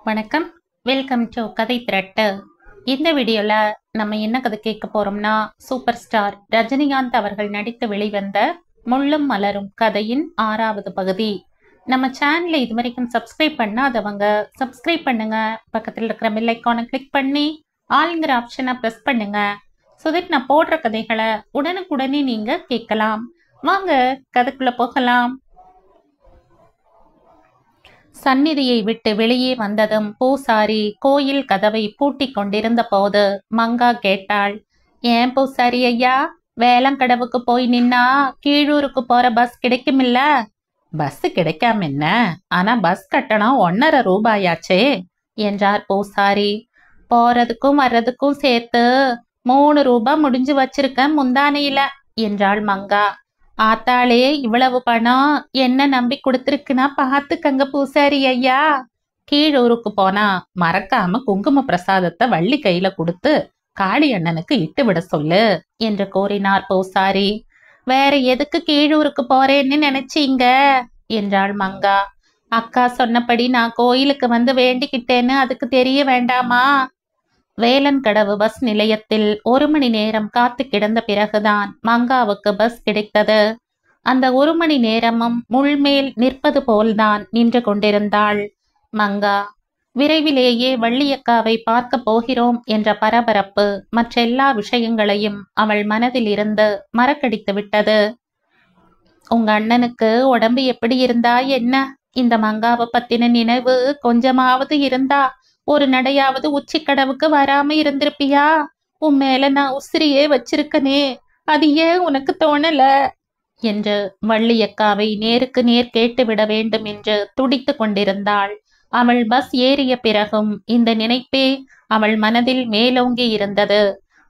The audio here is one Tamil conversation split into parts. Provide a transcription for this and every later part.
வணக்கம். வெல்கம் டு கதை திரட்டு. இந்த வீடியோல நம்ம என்ன கதை கேட்க போறோம்னா, சூப்பர் ஸ்டார் ரஜினிகாந்த் அவர்கள் நடித்து வெளிவந்த முள்ளும் மலரும் கதையின் 6வது பகுதி. நம்ம சேனலை இதுவரைக்கும் சப்ஸ்கிரைப் பண்ணாதவங்க சப்ஸ்கிரைப் பண்ணுங்க. பக்கத்தில் இருக்கிற பெல் ஐக்கானை கிளிக் பண்ணி ஆல்ங்கிற ஆப்ஷனை பிரஸ் பண்ணுங்க. நான் போடுற கதைகளை உடனுக்குடனே நீங்க கேட்கலாம். வாங்க கதைக்குள்ள போகலாம். சந்நிதியை விட்டு வெளியே வந்ததும் பூசாரி கோயில் கதவை பூட்டி கொண்டிருந்த போது மங்கா கேட்டாள், ஏன் பூசாரி ஐயா, வேலங்கடவுக்கு போய் நின்னா கீழூருக்கு போற பஸ் கிடைக்குமில்ல? பஸ் கிடைக்காம என்ன, ஆனா பஸ் கட்டணம் 1.5 ரூபாயாச்சே என்றார் பூசாரி. போறதுக்கும் வர்றதுக்கும் சேர்த்து 3 ரூபாய் முடிஞ்சு வச்சிருக்க முந்தானையில என்றாள் மங்கா. ஆத்தாளே, இவ்வளவு பணம் என்ன நம்பி கொடுத்துருக்குன்னா பாத்துக்கங்க பூசாரி ஐயா. கீழூருக்கு போனா மறக்காம குங்கும பிரசாதத்தை வள்ளி கையில கொடுத்து காளி அண்ணனுக்கு இட்டு விட சொல்லு என்று கூறினார் பூசாரி. வேற எதுக்கு கீழூருக்கு போறேன்னு நினைச்சீங்க என்றாள் மங்கா. அக்கா சொன்னபடி நான் கோயிலுக்கு வந்து வேண்டிக்கிட்டேன்னு அதுக்கு தெரிய வேண்டாமா? வேலன்கடவு பஸ் நிலையத்தில் 1 மணி நேரம் காத்து கிடந்த பிறகுதான் மங்காவுக்கு பஸ் கிடைத்தது. அந்த 1 மணி நேரமும் முள்மேல் நிற்பது போல்தான் நின்று கொண்டிருந்தாள் மங்கா. விரைவிலேயே வள்ளியக்காவை பார்க்க போகிறோம் என்ற பரபரப்பு மற்றெல்லா விஷயங்களையும் அவள் மனதில் இருந்து மறக்கடித்து விட்டது. உங்க அண்ணனுக்கு உடம்பு எப்படி இருந்தா என்ன? இந்த மங்காவை பத்தின நினைவு கொஞ்சமாவது இருந்தா ஒரு நடையாவது உச்சிக்கடவுக்கு வராம இருந்திருப்பியா? உன் மேல நான் உசிரியே வச்சிருக்கனே, அது ஏன் உனக்கு தோணல என்று வள்ளியக்காவை நேருக்கு நேர் கேட்டுவிட வேண்டும் என்று துடித்து கொண்டிருந்தாள். அவள் பஸ் ஏறிய பிறகும் இந்த நினைப்பே அவள் மனதில் மேலோங்கி இருந்தது.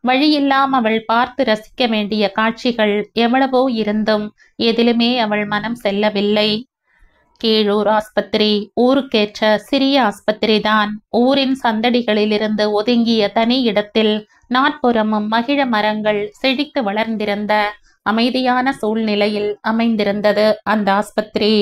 வழியெல்லாம் அவள் பார்த்து ரசிக்க வேண்டிய காட்சிகள் எவ்வளவோ இருந்தும் எதிலுமே அவள் மனம் செல்லவில்லை. கீழூர் ஆஸ்பத்திரி ஊருக்கேற்ற சிறிய ஆஸ்பத்திரி தான். ஊரின் சந்தடிகளிலிருந்து ஒதுங்கிய தனி இடத்தில் நாற்புறமும் மகிழ மரங்கள் செழித்து வளர்ந்திருந்த அமைதியான சூழ்நிலையில் அமைந்திருந்தது அந்த ஆஸ்பத்திரி.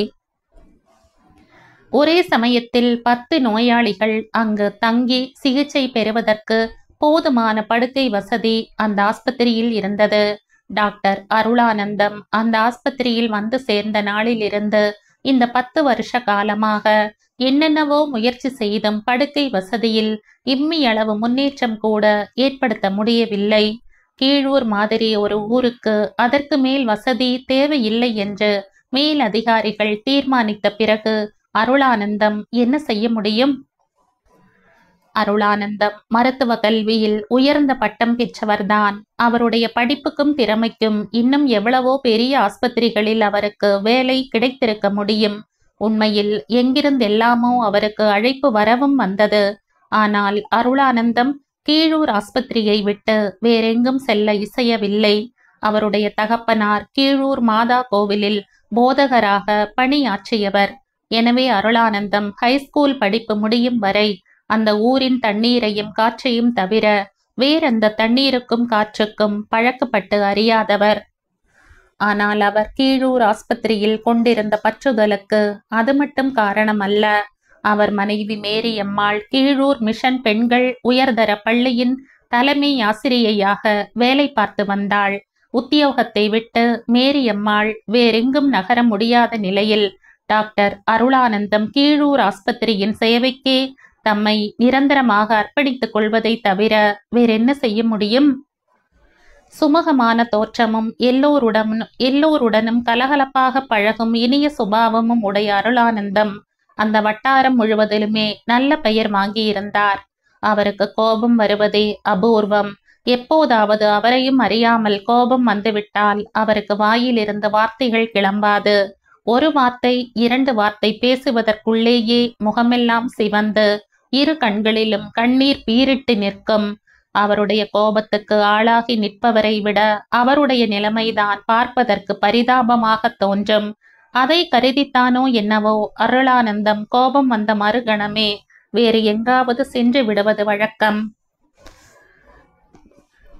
ஒரே சமயத்தில் 10 நோயாளிகள் அங்கு தங்கி சிகிச்சை பெறுவதற்கு போதுமான படுக்கை வசதி அந்த ஆஸ்பத்திரியில் இருந்தது. டாக்டர் அருளானந்தம் அந்த ஆஸ்பத்திரியில் வந்து சேர்ந்த நாளிலிருந்து இந்த 10 வருஷ காலமாக என்னென்னவோ முயற்சி செய்தும் படுக்கை வசதியில் இம்மியளவு முன்னேற்றம் கூட ஏற்படுத்த முடியவில்லை. கீழூர் மாதிரி ஒரு ஊருக்கு அதற்கு மேல் வசதி தேவையில்லை என்று மேல் அதிகாரிகள் தீர்மானித்த பிறகு அருளானந்தம் என்ன செய்ய முடியும்? அருளானந்தம் மருத்துவ கல்வியில் உயர்ந்த பட்டம் பெற்றவர்தான். அவருடைய படிப்புக்கும் திறமைக்கும் இன்னும் எவ்வளவோ பெரிய ஆஸ்பத்திரிகளில் அவருக்கு வேலை கிடைத்திருக்க முடியும். உண்மையில் எங்கிருந்தெல்லாமோ அவருக்கு அழைப்பு வரவும் வந்தது. ஆனால் அருளானந்தம் கீழூர் ஆஸ்பத்திரியை விட்டு வேறெங்கும் செல்ல இசையவில்லை. அவருடைய தகப்பனார் கீழூர் மாதா கோவிலில் போதகராக பணியாற்றியவர். எனவே அருளானந்தம் ஹைஸ்கூல் படிப்பு முடியும் வரை அந்த ஊரின் தண்ணீரையும் காற்றையும் தவிர வேறெந்த தண்ணீருக்கும் காற்றுக்கும் பழக்கப்பட்டு அறியாதவர். ஆனால் அவர் கீழூர் ஆஸ்பத்திரியில் கொண்டிருந்த பற்றுதலுக்கு அது மட்டும் காரணம் அல்ல. அவர் மனைவி மேரியம்மாள் கீழூர் மிஷன் பெண்கள் உயர்தர பள்ளியின் தலைமை ஆசிரியையாக வேலை பார்த்து வந்தாள். உத்தியோகத்தை விட்டு மேரியம்மாள் வேறெங்கும் நகர முடியாத நிலையில் டாக்டர் அருளானந்தம் கீழூர் ஆஸ்பத்திரியின் சேவைக்கே தம்மை நிரந்தரமாக அர்ப்பணித்துக் கொள்வதை தவிர வேறென்ன செய்ய முடியும்? சுமூகமான தோற்றமும் எல்லோருடனும் கலகலப்பாக பழகும் இனிய சுபாவமும் உடைய அருளானந்தம் அந்த வட்டாரம் முழுவதிலுமே நல்ல பெயர் வாங்கியிருந்தார். அவருக்கு கோபம் வருவதே அபூர்வம். எப்போதாவது அவரையும் அறியாமல் கோபம் வந்துவிட்டால் அவருக்கு வாயிலிருந்து வார்த்தைகள் கிளம்பாது. ஒரு வார்த்தை 2 வார்த்தை பேசுவதற்குள்ளேயே முகமெல்லாம் சிவந்து 2 கண்களிலும் கண்ணீர் பீரிட்டு நிற்கும். அவருடைய கோபத்துக்கு ஆளாகி நிற்பவரை விட அவருடைய நிலைமைதான் பார்ப்பதற்கு பரிதாபமாக தோன்றும். அதை கருதித்தானோ என்னவோ அருளானந்தம் கோபம் வந்த மறுகணமே வேறு எங்காவது சென்று விடுவது வழக்கம்.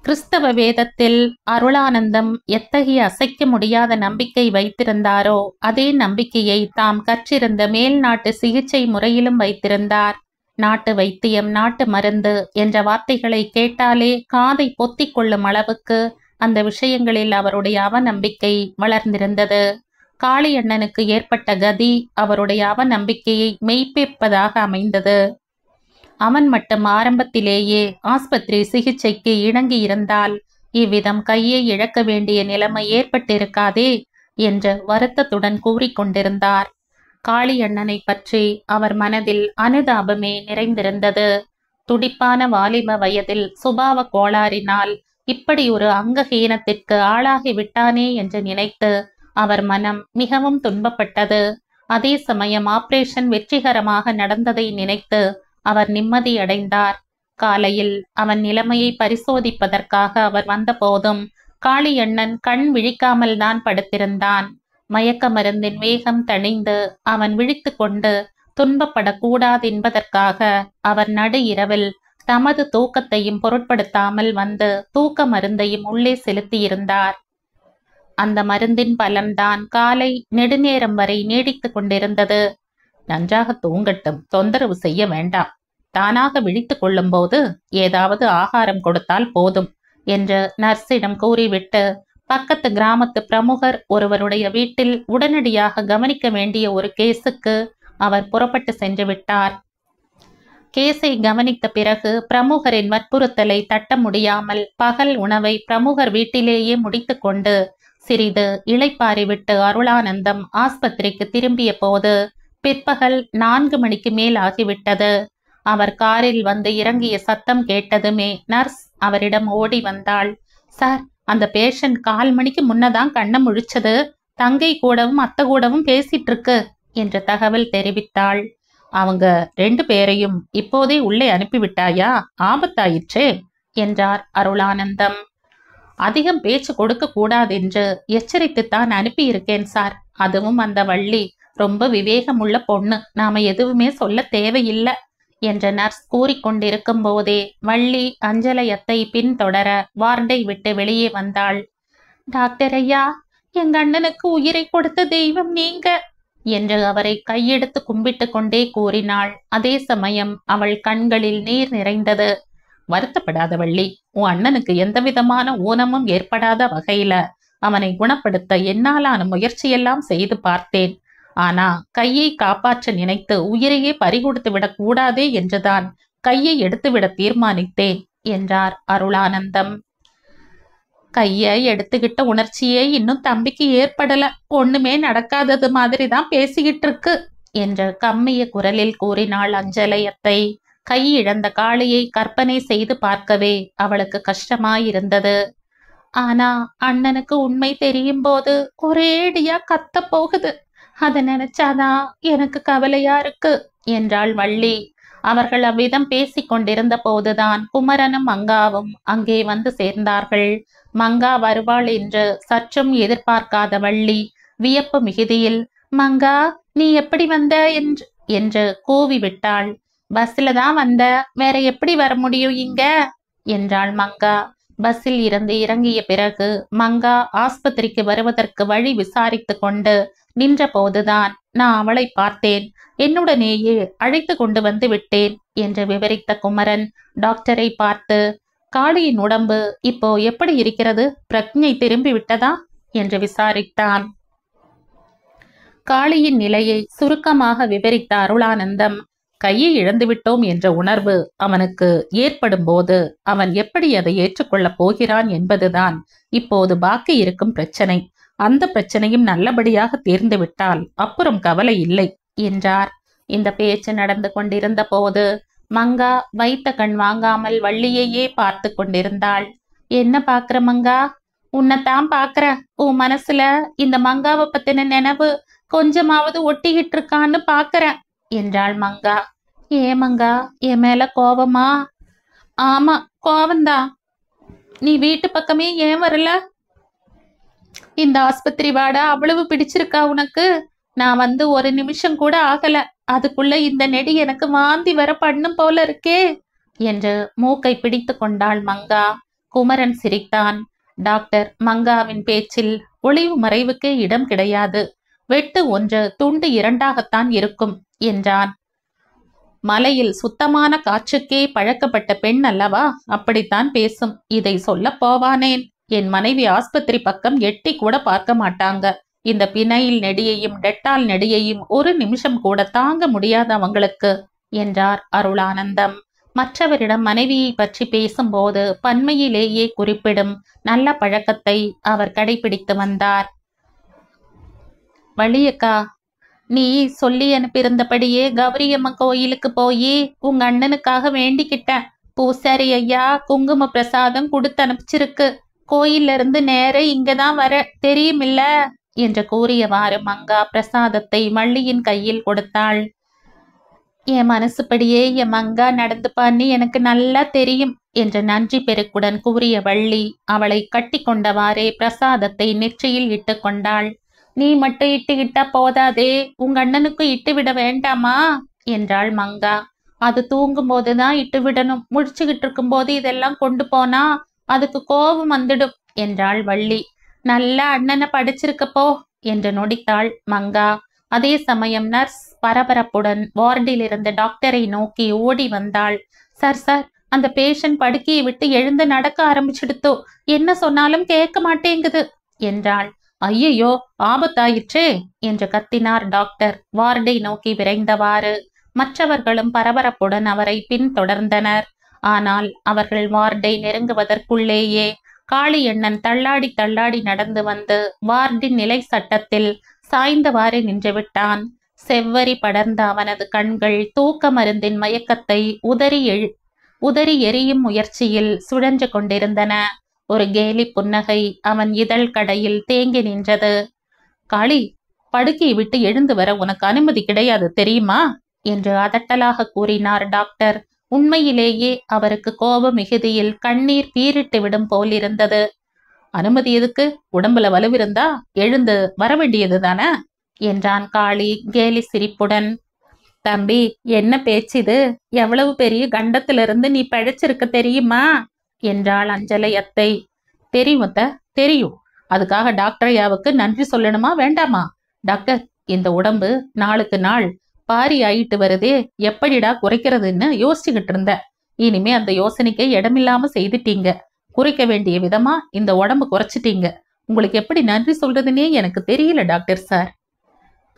கிறிஸ்தவ வேதத்தில் அருளானந்தம் எத்தகைய அசைக்க முடியாத நம்பிக்கை வைத்திருந்தாரோ அதே நம்பிக்கையை தாம் கற்றிருந்த மேல்நாட்டு சிகிச்சை முறையிலும் வைத்திருந்தார். நாட்டு வைத்தியம், நாட்டு மருந்து என்ற வார்த்தைகளை கேட்டாலே காதை பொத்திக் கொள்ளும் அளவுக்கு அந்த விஷயங்களில் அவருடைய அவநம்பிக்கை வளர்ந்திருந்தது. காளியண்ணனுக்கு ஏற்பட்ட கதி அவருடைய அவநம்பிக்கையை மெய்ப்பிப்பதாக அமைந்தது. அவன் மட்டும் ஆரம்பத்திலேயே ஆஸ்பத்திரி சிகிச்சைக்கு இணங்கியிருந்தால் இவ்விதம் கையை இழக்க வேண்டிய நிலைமை ஏற்பட்டிருக்காதே என்று வருத்தத்துடன் கூறிக்கொண்டிருந்தார். காளியண்ணனை பற்றி அவர் மனதில் அனுதாபமே நிறைந்திருந்தது. துடிப்பான வாலிப வயதில் சுபாவ கோளாறினால் இப்படி ஒரு அங்கஹீனத்திற்கு ஆளாகி விட்டானே என்று நினைத்து அவர் மனம் மிகவும் துன்பப்பட்டது. அதே சமயம் ஆபரேஷன் வெற்றிகரமாக நடந்ததை நினைத்து அவர் நிம்மதியடைந்தார். காலையில் அவன் நிலைமையை பரிசோதிப்பதற்காக அவர் வந்தபோதும் காளியண்ணன் கண் விழிக்காமல் தான் படுத்திருந்தான். மயக்க மருந்தின் வேகம் தணிந்து அவன் விழித்து கொண்டு துன்பப்படக்கூடாது என்பதற்காக அவர் நடு இரவில் தமது தூக்கத்தையும் பொருட்படுத்தாமல் வந்து தூக்க மருந்தையும் உள்ளே செலுத்தியிருந்தார். அந்த மருந்தின் பலன்தான் காலை நெடுநேரம் வரை நீடித்து கொண்டிருந்தது. நன்றாக தூங்கட்டும், தொந்தரவு செய்ய வேண்டாம், தானாக விழித்து கொள்ளும் போது ஏதாவது ஆகாரம் கொடுத்தால் போதும் என்று நர்ஸிடம் கூறிவிட்டு பக்கத்து கிராமத்து பிரமுகர் ஒருவருடைய வீட்டில் உடனடியாக கவனிக்க வேண்டிய ஒரு கேஸுக்கு அவர் புறப்பட்டு சென்று விட்டார். கேஸை கவனித்த பிறகு பிரமுகரின் வற்புறுத்தலை தட்ட முடியாமல் பகல் உணவை பிரமுகர் வீட்டிலேயே முடித்து கொண்டு சிறிது இளைப்பாறிவிட்டு அருளானந்தம் ஆஸ்பத்திரிக்கு திரும்பிய போது பிற்பகல் 4 மணிக்கு மேல் ஆகிவிட்டது. அவர் காரில் வந்து இறங்கிய சத்தம் கேட்டதுமே நர்ஸ் அவரிடம் ஓடி வந்தாள். சார், அந்த பேஷண்ட் 1/4 மணிக்கு முன்னதான் கண்ணை முழிச்சது, தங்கை கூடவும் அத்தை கூடவும் பேசிட்டு இருக்கு என்று தகவல் தெரிவித்தாள். அவங்க 2 பேரையும் இப்போதே உள்ளே அனுப்பிவிட்டாயா? ஆபத்தாயிற்றே என்றார் அருளானந்தம். அதிகம் பேச்சு கொடுக்க கூடாதென்று எச்சரித்துத்தான் அனுப்பியிருக்கேன் சார். அதுவும் அந்த வள்ளி ரொம்ப விவேகமுள்ள பொண்ணு, நாம எதுவுமே சொல்ல தேவையில்லை என்ற நர்ஸ் கூறிக்கொண்டிருக்கும் போதே வள்ளி அஞ்சலையத்தை பின்தொடர வார்டை விட்டு வெளியே வந்தாள். டாக்டர் ஐயா, எங்க அண்ணனுக்கு உயிரை கொடுத்த தெய்வம் நீங்க என்று அவரை கையெடுத்து கும்பிட்டு கொண்டே கூறினாள். அதே சமயம் அவள் கண்களில் நீர் நிறைந்தது. வருத்தப்படாத வள்ளி, உன் அண்ணனுக்கு எந்த விதமான ஊனமும் ஏற்படாத வகையில அவனை குணப்படுத்த என்னாலான முயற்சியெல்லாம் செய்து பார்த்தேன். ஆனா கையை காப்பாற்ற நினைத்து உயிரையே பறிகொடுத்து விடக் கூடாதே என்றுதான் கையை எடுத்துவிட தீர்மானித்தேன் என்றார் அருளானந்தம். கையை எடுத்துக்கிட்ட உணர்ச்சியே இன்னும் தம்பிக்கு ஏற்படல, ஒண்ணுமே நடக்காதது மாதிரிதான் பேசிக்கிட்டு இருக்கு என்று கம்மிய குரலில் கூறினாள் அஞ்சலையத்தை. கை இழந்த காளியை கற்பனை செய்து பார்க்கவே அவளுக்கு கஷ்டமாயிருந்தது. ஆனா அண்ணனுக்கு உண்மை தெரியும் போது ஒரேடியா கத்த போகுது, அதை நினைச்சாதான் எனக்கு கவலையா இருக்கு என்றாள் வள்ளி. அவர்கள் அவ்விதம் பேசிக் கொண்டிருந்த போதுதான் குமரனும் மங்காவும் அங்கே வந்து சேர்ந்தார்கள். மங்கா வருவாள் என்று சற்றும் எதிர்பார்க்காத வள்ளி வியப்பு மிகுதியில், மங்கா, நீ எப்படி வந்த என்று கூவி விட்டாள். பஸ்ல தான் வந்த, வேற எப்படி வர முடியும் இங்க என்றாள் மங்கா. பஸ்ஸில் இருந்து இறங்கிய பிறகு மங்கா ஆஸ்பத்திரிக்கு வருவதற்கு வழி விசாரித்து கொண்டு நின்ற போதுதான் நான் அவளை பார்த்தேன், என்னுடனேயே அழைத்து கொண்டு வந்து விட்டேன் என்று விவரித்த குமரன் டாக்டரை பார்த்து, காளியின் உடம்பு இப்போ எப்படி இருக்கிறது, பிரக்ஞை திரும்பி விட்டதா என்று விசாரித்தான். காளியின் நிலையை சுருக்கமாக விவரித்த அருளானந்தம், கையை இழந்துவிட்டோம் என்ற உணர்வு அவனுக்கு ஏற்படும் போது அவன் எப்படி அதை ஏற்றுக்கொள்ளப் போகிறான் என்பதுதான் இப்போது பாக்கி இருக்கும் பிரச்சனை. அந்த பிரச்சனையும் நல்லபடியாக தீர்ந்துவிட்டால் அப்புறம் கவலை இல்லை என்றார். இந்த பேச்சு நடந்து கொண்டிருந்த போது மங்கா வைத்த கண் வாங்காமல் வள்ளியையே பார்த்து கொண்டிருந்தாள். என்ன பாக்குற மங்கா? உன்னைத்தான் பாக்குற. உன் மனசுல இந்த மங்காவை பத்தின நினைவு கொஞ்சமாவது ஒட்டிக்கிட்டு இருக்கான்னு பாக்குறேன் என்றாள் மங்கா. ஏன் மங்கா, என் மேல கோவமா? ஆமா, கோவம்தான். நீ வீட்டு பக்கமே ஏன் வரல? இந்த ஆஸ்பத்திரி வாடா அவ்வளவு பிடிச்சிருக்கா உனக்கு? நான் வந்து 1 நிமிஷம் கூட ஆகல, அதுக்குள்ள இந்த நெடி எனக்கு வாந்தி வர பண்ணும் போல இருக்கே என்று மூக்கை பிடித்து கொண்டாள் மங்கா. குமரன் சிரித்தான். டாக்டர் மங்காவின் பேச்சில் ஒளிவு மறைவுக்கே இடம் கிடையாது. வெட்டு 1, துண்டு 2ஆகத்தான் இருக்கும் என்றான். மலையில் சுத்தமான காற்றுக்கே பழக்கப்பட்ட பெண் அல்லவா, அப்படித்தான் பேசும். இதை சொல்ல போவானேன்? என் மனைவி ஆஸ்பத்திரி பக்கம் எட்டி கூட பார்க்க மாட்டாங்க. இந்த பினைல் நெடியையும் டெட்டால் நெடியையும் ஒரு நிமிஷம் கூட தாங்க முடியாது அவங்களுக்கு என்றார் அருளானந்தம். மற்றவரிடம் மனைவியை பற்றி பேசும்போது பன்மையிலேயே குறிப்பிடும் நல்ல பழக்கத்தை அவர் கடைபிடித்து வந்தார். வள்ளியக்கா, நீ சொல்லி அனுப்பியிருந்தபடியே கௌரியம்மன் கோயிலுக்கு போய் உங்க அண்ணனுக்காக வேண்டிக்கிட்டேன். பூசாரி ஐயா குங்கும பிரசாதம் கொடுத்து அனுப்பிச்சிருக்கு. கோயில்ல இருந்து நேர இங்கதான் வர தெரியுமில்ல என்று கூறியவாறு மங்கா பிரசாதத்தை வள்ளியின் கையில் கொடுத்தாள். என் மனசுப்படியே என் மங்கா நடந்துப்பான்னு எனக்கு நல்லா தெரியும் என்று நன்றி பெருக்குடன் கூறிய வள்ளி அவளை கட்டி கொண்டவாறே பிரசாதத்தை நெற்றியில் இட்டு கொண்டாள். நீ மட்டும் இட்டுக்கிட்டா போதாதே, உங்க அண்ணனுக்கு இட்டு விட வேண்டாமா என்றாள் மங்கா. அது தூங்கும் போதுதான் இட்டு விடணும். முடிச்சுக்கிட்டு இருக்கும் போது இதெல்லாம் கொண்டு போனா அதுக்கு கோபம் வந்துடும் என்றாள் வள்ளி. நல்ல அண்ணனை படிச்சிருக்கப்போ என்று நொடித்தாள் மங்கா. அதே சமயம் நர்ஸ் பரபரப்புடன் வார்டில் இருந்த டாக்டரை நோக்கி ஓடி வந்தாள். சார் சார், அந்த பேஷண்ட் படுக்கையை விட்டு எழுந்து நடக்க ஆரம்பிச்சிடுத்தோ, என்ன சொன்னாலும் கேட்க மாட்டேங்குது என்றாள். ஐயையோ, ஆபத்தாயிற்றே என்று கத்தினார் டாக்டர் வார்டை நோக்கி விரைந்தவாறு. மற்றவர்களும் பரபரப்புடன் அவரை பின்தொடர்ந்தனர். ஆனால் அவர்கள் வார்டை நெருங்குவதற்குள்ளேயே காளியண்ணன் தள்ளாடி தள்ளாடி நடந்து வந்து வார்டின் நிலை சட்டத்தில் சாய்ந்தவாறு நின்றுவிட்டான். செவ்வரி படர்ந்த அவனது கண்கள் தூக்க மருந்தின் மயக்கத்தை உதறி எரியும் முயற்சியில் சுழன்று கொண்டிருந்தன. ஒரு கேலி புன்னகை அவன் இதழ் கடையில் தேங்கி நின்றது. காளி, படுக்கையை விட்டு எழுந்து வர உனக்கு அனுமதி கிடையாது தெரியுமா என்று அதட்டலாக கூறினார் டாக்டர். உண்மையிலேயே அவருக்கு கோப மிகுதியில் கண்ணீர் பீரிட்டு விடும் போலிருந்தது. அனுமதி எதுக்கு? உடம்புல வலுவிருந்தா எழுந்து வர வேண்டியது தானே என்றான் காளி கேலி சிரிப்புடன். தம்பி, என்ன பேச்சிது? எவ்வளவு பெரிய கண்டத்திலிருந்து நீ பழிச்சிருக்க தெரியுமா என்றாள் அஞ்சலை அத்தை. தெரியும் அத்தை, தெரியும். அதுக்காக டாக்டர் ஐயாவுக்கு நன்றி சொல்லணுமா வேண்டாமா? டாக்டர், இந்த உடம்பு நாளுக்கு நாள் பாரி ஆயிட்டு வருதே, எப்படிடா குறைக்கிறதுன்னு யோசிச்சுக்கிட்டு இருந்த. இனிமே அந்த யோசனைக்கு இடமில்லாம செய்துட்டீங்க. குறைக்க வேண்டிய விதமா இந்த உடம்பு குறைச்சிட்டீங்க. உங்களுக்கு எப்படி நன்றி சொல்றதுன்னே எனக்கு தெரியல டாக்டர் சார்.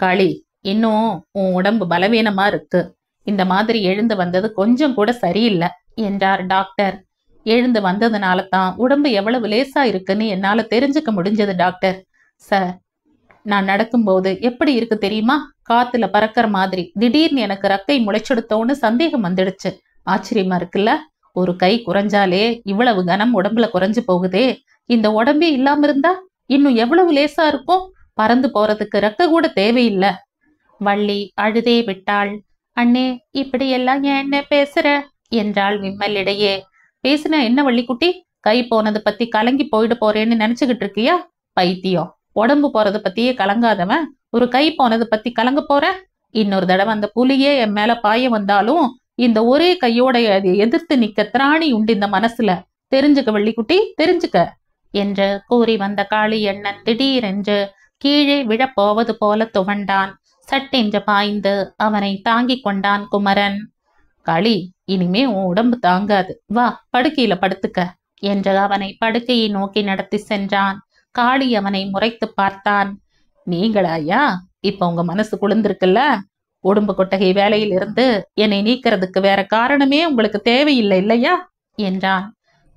காளி, இன்னும் உன் உடம்பு பலவீனமா இருக்கு. இந்த மாதிரி எழுந்து வந்தது கொஞ்சம் கூட சரியில்லை என்றார் டாக்டர். எழுந்து வந்ததுனால தான் உடம்பு எவ்வளவு லேசா இருக்குன்னு என்னால தெரிஞ்சுக்க முடிஞ்சது டாக்டர் சார். நான் நடக்கும்போது எப்படி இருக்கு தெரியுமா? காத்துல பறக்கிற மாதிரி. திடீர்னு எனக்கு ரக்கை முளைச்செடுத்தோன்னு சந்தேகம் வந்துடுச்சு. ஆச்சரியமா இருக்குல்ல? ஒரு கை குறைஞ்சாலே இவ்வளவு கனம் உடம்புல குறைஞ்சு போகுதே. இந்த உடம்பே இல்லாம இருந்தா இன்னும் எவ்வளவு லேசா இருக்கும். பறந்து போறதுக்கு ரக்க கூட தேவையில்லை. வள்ளி அழுதே விட்டாள். அண்ணே, இப்படி எல்லாம் என்ன பேசுற என்றாள் விம்மலிடையே. பேசுனா என்ன வள்ளிக்குட்டி? கை போனது பத்தி கலங்கி போயிட போறேன்னு நினைச்சுக்கிட்டு இருக்கியா? பைத்தியம். உடம்பு போறத பத்தியே கலங்காதவன் ஒரு கை போனது பத்தி கலங்க போற? இன்னொரு தடவை அந்த புலியே என் மேல பாய வந்தாலும் இந்த ஒரே கையோட எதிர்த்து நிக்க திராணி உண்டு இந்த மனசுல. தெரிஞ்சுக்க வள்ளிக்குட்டி, தெரிஞ்சுக்க என்று கூறி வந்த காளியண்ணன் திடீரென்று கீழே விழப்போவது போல துவண்டான். சட்டென்று பாய்ந்து அவனை தாங்கிக் கொண்டான் குமரன். காளி, இனிமே உன் உடம்பு தாங்காது, வா படுக்கையில படுத்துக்க என்று அவனை படுக்கையை நோக்கி நடத்தி சென்றான். காளி அவனை முறைத்து பார்த்தான். நீங்களாயா? இப்ப உங்க மனசு குளிர்ந்திருக்குல்ல? உடம்பு கொட்டகை வேலையில் இருந்து என்னை நீக்கிறதுக்கு வேற காரணமே உங்களுக்கு தேவையில்லை இல்லையா என்றான்.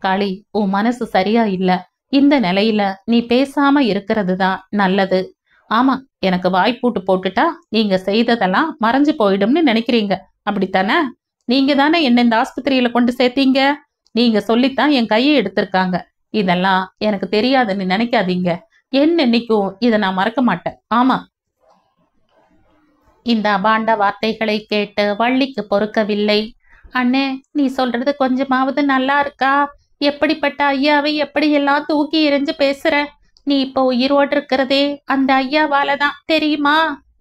காளி, உன் மனசு சரியா இல்ல. இந்த நிலையில நீ பேசாம இருக்கிறது தான் நல்லது. ஆமா, எனக்கு வாய்ப்பூட்டு போட்டுட்டா நீங்க செய்ததெல்லாம் மறைஞ்சு போயிடும்னு நினைக்கிறீங்க, அப்படித்தானே? நீங்க தானே என்ன இந்த ஆஸ்பத்திரியில கொண்டு சேர்த்தீங்க. நீங்க சொல்லித்தான் என் கையை எடுத்திருக்காங்க. இதெல்லாம் எனக்கு தெரியாதுன்னு நினைக்காதீங்க. என்னைக்கும் இதை நான் மறக்க மாட்டேன். ஆமா. இந்த அபாண்ட வார்த்தைகளை கேட்டு வள்ளிக்கு பொறுக்கவில்லை. அண்ணே, நீ சொல்றது கொஞ்சமாவது நல்லா இருக்கா? எப்படிப்பட்ட ஐயாவை எப்படியெல்லாம் தூக்கி எறிஞ்சு பேசுற? நீ இப்போ உயிரோடு இருக்கிறதே அந்த ஐயாவாலதான் தெரியுமா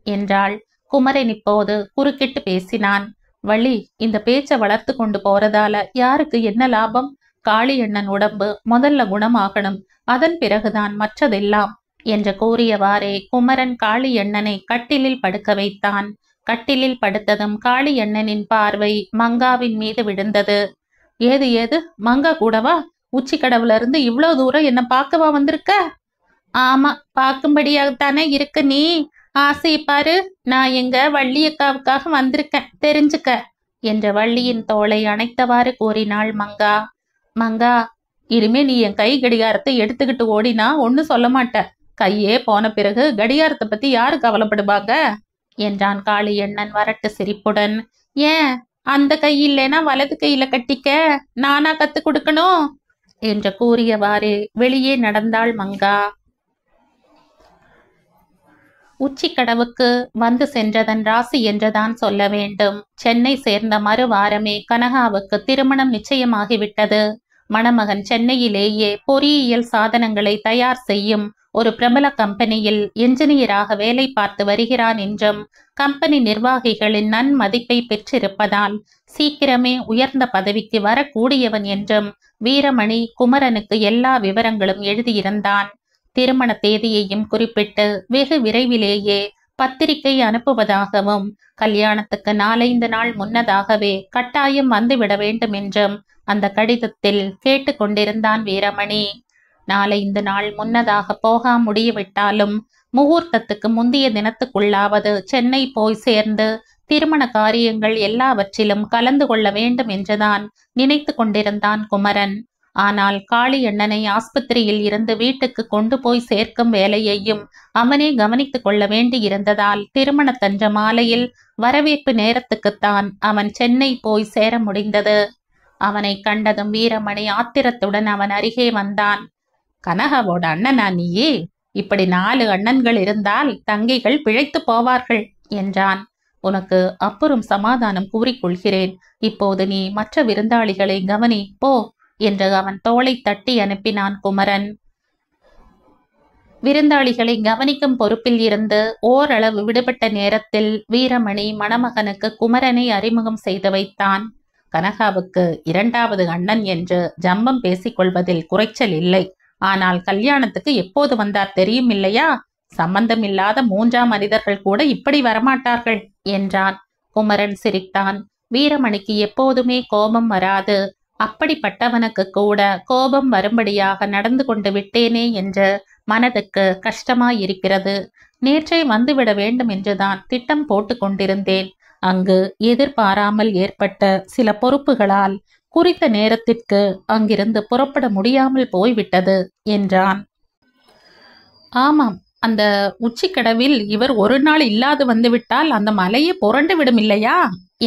என்றாள். குமரன் இப்போது குறுக்கிட்டு பேசினான். வள்ளி, இந்த பேச்சை வளர்த்து கொண்டு போறதால யாருக்கு என்ன லாபம்? காளியண்ணன் உடம்பு முதல்ல குணமாகணும், அதன் பிறகுதான் மற்றதெல்லாம் என்று கூறியவாறே குமரன் காளியண்ணனை கட்டிலில் படுக்க வைத்தான். கட்டிலில் படுத்ததும் காளியண்ணனின் பார்வை மங்காவின் மீது விழுந்தது. ஏது ஏது மங்கா கூடவா? உச்சி கடவுல இருந்து இவ்வளோ தூரம் என்ன பார்க்கவா வந்திருக்க? ஆமா, பார்க்கும்படியாகத்தானே இருக்கு. நீ ஆசையை பாரு. நான் எங்க வள்ளியக்காவுக்காக வந்திருக்கேன், தெரிஞ்சுக்க என்ற வள்ளியின் தோளை அணைத்தவாறு கூறினாள் மங்கா. மங்கா, இனிமே நீ என் கை கடிகாரத்தை எடுத்துக்கிட்டு ஓடினா ஒன்னு சொல்ல மாட்ட. கையே போன பிறகு கடிகாரத்தை பத்தி யாரு கவலைப்படுவாங்க என்றான் காளியண்ணன் வரட்டு சிரிப்புடன். ஏன் அந்த கை இல்லைனா வலது கையில கட்டிக்க நானா கத்து கொடுக்கணும் என்று கூறியவாறு வெளியே நடந்தாள் மங்கா. உச்சிக்கடவுக்கு வந்து சென்றதன் ராசி என்றுதான் சொல்ல வேண்டும். சென்னை சேர்ந்த மறுவாரமே கனகாவுக்கு திருமணம் நிச்சயமாகிவிட்டது. மணமகன் சென்னையிலேயே பொறியியல் சாதனங்களை தயார் செய்யும் ஒரு பிரபல கம்பெனியில் என்ஜினியராக வேலை பார்த்து வருகிறான் என்றும், கம்பெனி நிர்வாகிகளின் நன்மதிப்பை பெற்றிருப்பதால் சீக்கிரமே உயர்ந்த பதவிக்கு வரக்கூடியவன் என்றும் வீரமணி குமரனுக்கு எல்லா விவரங்களும் எழுதியிருந்தான். திருமண தேதியையும் குறிப்பிட்டு வெகு விரைவிலேயே பத்திரிகை அனுப்புவதாகவும், கல்யாணத்துக்கு 4-5 நாள் முன்னதாகவே கட்டாயம் வந்துவிட வேண்டும் என்றும் அந்த கடிதத்தில் கேட்டுக்கொண்டிருந்தான் வீரமணி. 4-5 நாள் முன்னதாக போக முடியவிட்டாலும் முகூர்த்தத்துக்கு முந்தைய தினத்துக்குள்ளாவது சென்னை போய் சேர்ந்து திருமண காரியங்கள் எல்லாவற்றிலும் கலந்து கொள்ள வேண்டும் என்றுதான் நினைத்து கொண்டிருந்தான் குமரன். ஆனால் காளியண்ணனை ஆஸ்பத்திரியில் இருந்து வீட்டுக்கு கொண்டு போய் சேர்க்கும் வேலையையும் அவனே கவனித்துக் கொள்ள வேண்டி இருந்ததால் திருமணத்தன்ற மாலையில் வரவேற்பு நேரத்துக்குத்தான் அவன் சென்னை போய் சேர முடிந்தது. அவனை கண்டதும் வீரமணி ஆத்திரத்துடன் அவன் அருகே வந்தான். கனகாவோட அண்ணனா நீயே? இப்படி 4 அண்ணன்கள் இருந்தால் தங்கைகள் பிழைத்து போவார்கள் என்றான். உனக்கு அப்புறம் சமாதானம் கூறிக்கொள்கிறேன். இப்போது நீ மற்ற விருந்தாளிகளை கவனி போ என்று அவன் தோளை தட்டி அனுப்பினான் குமரன். விருந்தாளிகளை கவனிக்கும் பொறுப்பில் இருந்து ஓரளவு விடுபட்ட நேரத்தில் வீரமணி மணமகனுக்கு குமரனை அறிமுகம் செய்து வைத்தான். கனகாவுக்கு 2வது அண்ணன் என்று ஜம்பம் பேசிக்கொள்வதில் குறைச்சல் இல்லை. ஆனால் கல்யாணத்துக்கு எப்போது வந்தார் தெரியும் இல்லையா? சம்பந்தமில்லாத 3ஆம் மனிதர்கள் கூட இப்படி வரமாட்டார்கள் என்றான். குமரன் சிரித்தான். வீரமணிக்கு எப்போதுமே கோபம் வராது. அப்படிப்பட்டவனுக்கு கூட கோபம் வரும்படியாக நடந்து கொண்டு விட்டேனே என்று மனதுக்கு கஷ்டமாயிருக்கிறது. நேற்றே வந்துவிட வேண்டும் என்றுதான் திட்டம் போட்டு கொண்டிருந்தேன். அங்கு எதிர்பாராமல் ஏற்பட்ட சில பொறுப்புகளால் குறித்த நேரத்திற்கு அங்கிருந்து புறப்பட முடியாமல் போய்விட்டது என்றான். ஆமாம், அந்த உச்சிக்கடவில் இவர் ஒரு நாள் இல்லாது வந்துவிட்டால் அந்த மலையை புரண்டு விடும் இல்லையா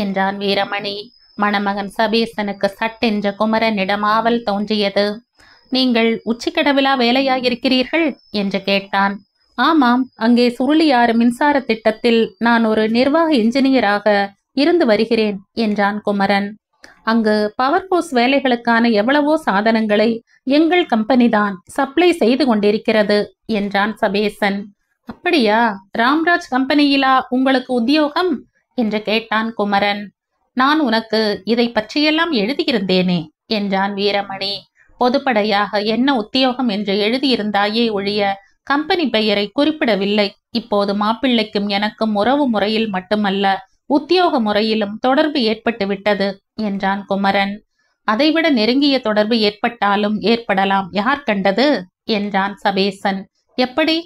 என்றான் வீரமணி. மணமகன் சபேசனுக்கு சட்டென்ற குமரனிடம் ஆவல் தோன்றியது. நீங்கள் உச்சிக்கடவிலா வேலையாயிருக்கிறீர்கள் என்று கேட்டான். ஆமாம், அங்கே சுருளியாறு மின்சார திட்டத்தில் நான் ஒரு நிர்வாக என்ஜினியராக இருந்து வருகிறேன் என்றான் குமரன். அங்கு பவர் ஹவுஸ் வேலைகளுக்கான எவ்வளவோ சாதனங்களை எங்கள் கம்பெனிதான் சப்ளை செய்து கொண்டிருக்கிறது என்றான் சபேசன். அப்படியா? ராம்ராஜ் கம்பெனியிலா உங்களுக்கு உத்தியோகம் என்று கேட்டான் குமரன். நான் உனக்கு இதை பற்றியெல்லாம் எழுதியிருந்தேனே என்றான் வீரமணி. பொதுப்படையாக என்ன உத்தியோகம் என்று எழுதியிருந்தாயே ஒழிய கம்பெனி பெயரை குறிப்பிடவில்லை. இப்போது மாப்பிள்ளைக்கும் எனக்கும் உறவு முறையில் மட்டுமல்ல, உத்தியோக முறையிலும் தொடர்பு ஏற்பட்டு விட்டது என்றான் குமரன். அதைவிட நெருங்கிய தொடர்பு ஏற்பட்டாலும் ஏற்படலாம், யார் கண்டது என்றான் சபேசன். எப்படி?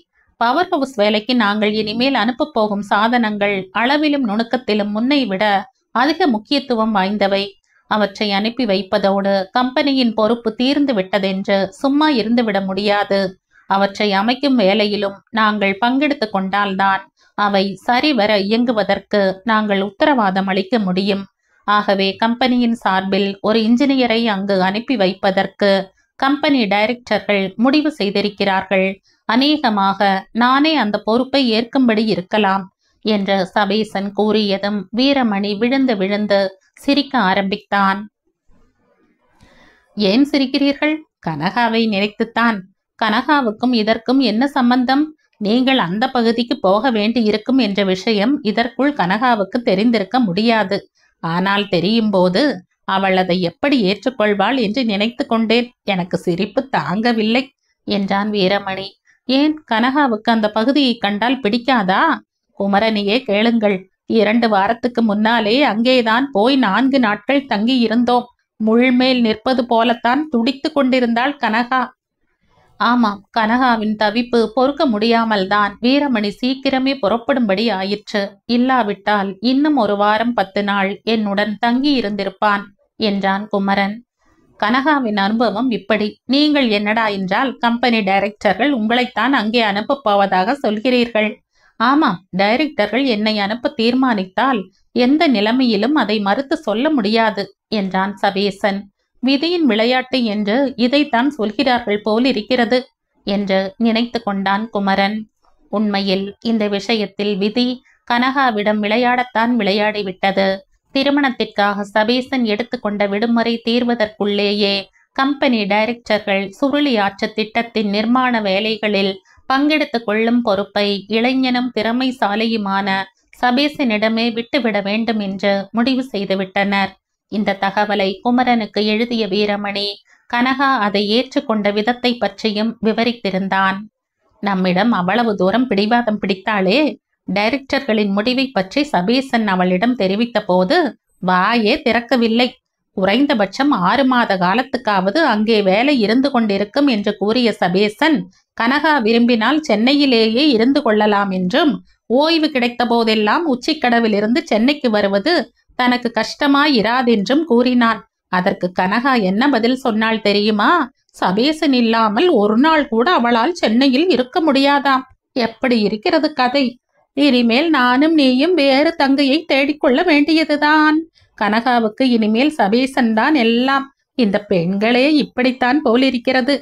பவர் ஹவுஸ் வேலைக்கு நாங்கள் இனிமேல் அனுப்ப போகும் சாதனங்கள் அளவிலும் நுணுக்கத்திலும் முன்னை விட அதிக முக்கியத்துவம் வாய்ந்தவை. அவற்றை அனுப்பி வைப்பதோடு கம்பெனியின் பொறுப்பு தீர்ந்து விட்டதென்று சும்மா இருந்துவிட முடியாது. அவற்றை அமைக்கும் வேலையிலும் நாங்கள் பங்கெடுத்து கொண்டால்தான் அவை சரிவர இயங்குவதற்கு நாங்கள் உத்தரவாதம் அளிக்க முடியும். ஆகவே கம்பெனியின் சார்பில் ஒரு இன்ஜினியரை அங்கு அனுப்பி வைப்பதற்கு கம்பெனி டைரக்டர்கள் முடிவு செய்திருக்கிறார்கள். அநேகமாக நானே அந்த பொறுப்பை ஏற்கும்படி இருக்கலாம் என்று சபேசன் கூறியதும் வீரமணி விழுந்து விழுந்து சிரிக்க ஆரம்பித்தான். ஏன் சிரிக்கிறீர்கள்? கனகாவை நினைத்துத்தான். கனகாவுக்கும் இதற்கும் என்ன சம்பந்தம்? நீங்கள் அந்த பகுதிக்கு போக வேண்டி இருக்கும் என்ற விஷயம் இதற்குள் கனகாவுக்கு தெரிந்திருக்க முடியாது. ஆனால் தெரியும் போது அவள் அதை எப்படி ஏற்றுக்கொள்வாள் என்று நினைத்து கொண்டேன். எனக்கு சிரிப்பு தாங்கவில்லை என்றான் வீரமணி. ஏன், கனகாவுக்கு அந்த பகுதியை கண்டால் பிடிக்காதா? குமரனையே கேளுங்கள். 2 வாரத்துக்கு முன்னாலே அங்கேதான் போய் 4 நாட்கள் தங்கி இருந்தோம். முள்மேல் நிற்பது போலத்தான் துடித்து கொண்டிருந்தாள் கனகா. ஆமாம், கனகாவின் தவிப்பு பொறுக்க முடியாமல் தான் வீரமணி சீக்கிரமே புறப்படும்படி ஆயிற்று. இல்லாவிட்டால் இன்னும் 1 வாரம் 10 நாள் என்னுடன் தங்கி இருந்திருப்பான் என்றான் குமரன். கனகாவின் அனுபவம் இப்படி. நீங்கள் என்னடா என்றால் கம்பெனி டைரக்டர்கள் உங்களைத்தான் அங்கே அனுப்பப் போவதாக சொல்கிறீர்கள். ஆமாம், டைரக்டர்கள் என்னை அனுப்ப தீர்மானித்தால் எந்த நிலைமையிலும் அதை மறுத்து சொல்ல முடியாது என்றான் சபேசன். விதியின் விளையாட்டு என்று இதைத்தான் சொல்கிறார்கள் போலிருக்கிறது என்று நினைத்து கொண்டான் குமரன். உண்மையில் இந்த விஷயத்தில் விதி கனகாவிடம் விளையாடத்தான் விளையாடிவிட்டது. திருமணத்திற்காக சபேசன் எடுத்துக்கொண்ட விடுமுறை தீர்வதற்குள்ளேயே கம்பெனி டைரக்டர்கள் சுருளி ஆற்று திட்டத்தின் நிர்மாண வேலைகளில் பங்கெடுத்துக் கொள்ளும் பொறுப்பை இளைஞனும் திறமைசாலியுமான சபேசனிடமே விட்டுவிட வேண்டும் என்று முடிவு செய்துவிட்டனர். இந்த தகவலை குமரனுக்கு எழுதிய வீரமணி கனகா அதை ஏற்றுக்கொண்ட விதத்தை பற்றியும் விவரித்திருந்தான். நம்மிடம் அவ்வளவு தூரம் பிடிவாதம் பிடித்தாளே, டைரக்டர்களின் முடிவை பற்றி சபேசன் அவளிடம் தெரிவித்த போது வாயே திறக்கவில்லை. குறைந்தபட்சம் 6 மாத காலத்துக்காவது அங்கே வேலை இருந்து கொண்டிருக்கும் என்று கூறிய சபேசன், கனகா விரும்பினால் சென்னையிலேயே இருந்து கொள்ளலாம் என்றும், ஓய்வு கிடைத்த போதெல்லாம் உச்சிக்கடவிலிருந்து சென்னைக்கு வருவது தனக்கு கஷ்டமாயிராதென்றும் கூறினான். அதற்கு கனகா என்ன பதில் சொன்னாள் தெரியுமா? சபேசன் இல்லாமல் 1 நாள் கூட அவளால் சென்னையில் இருக்க முடியாதாம். எப்படி இருக்கிறது கதை? இனிமேல் நானும் நீயும் வேறு தங்கையை தேடிக்கொள்ள வேண்டியதுதான். கனகாவுக்கு இனிமேல் சபேசன் தான் எல்லாம். இந்த பெண்களே இப்படித்தான் போலிருக்கிறது.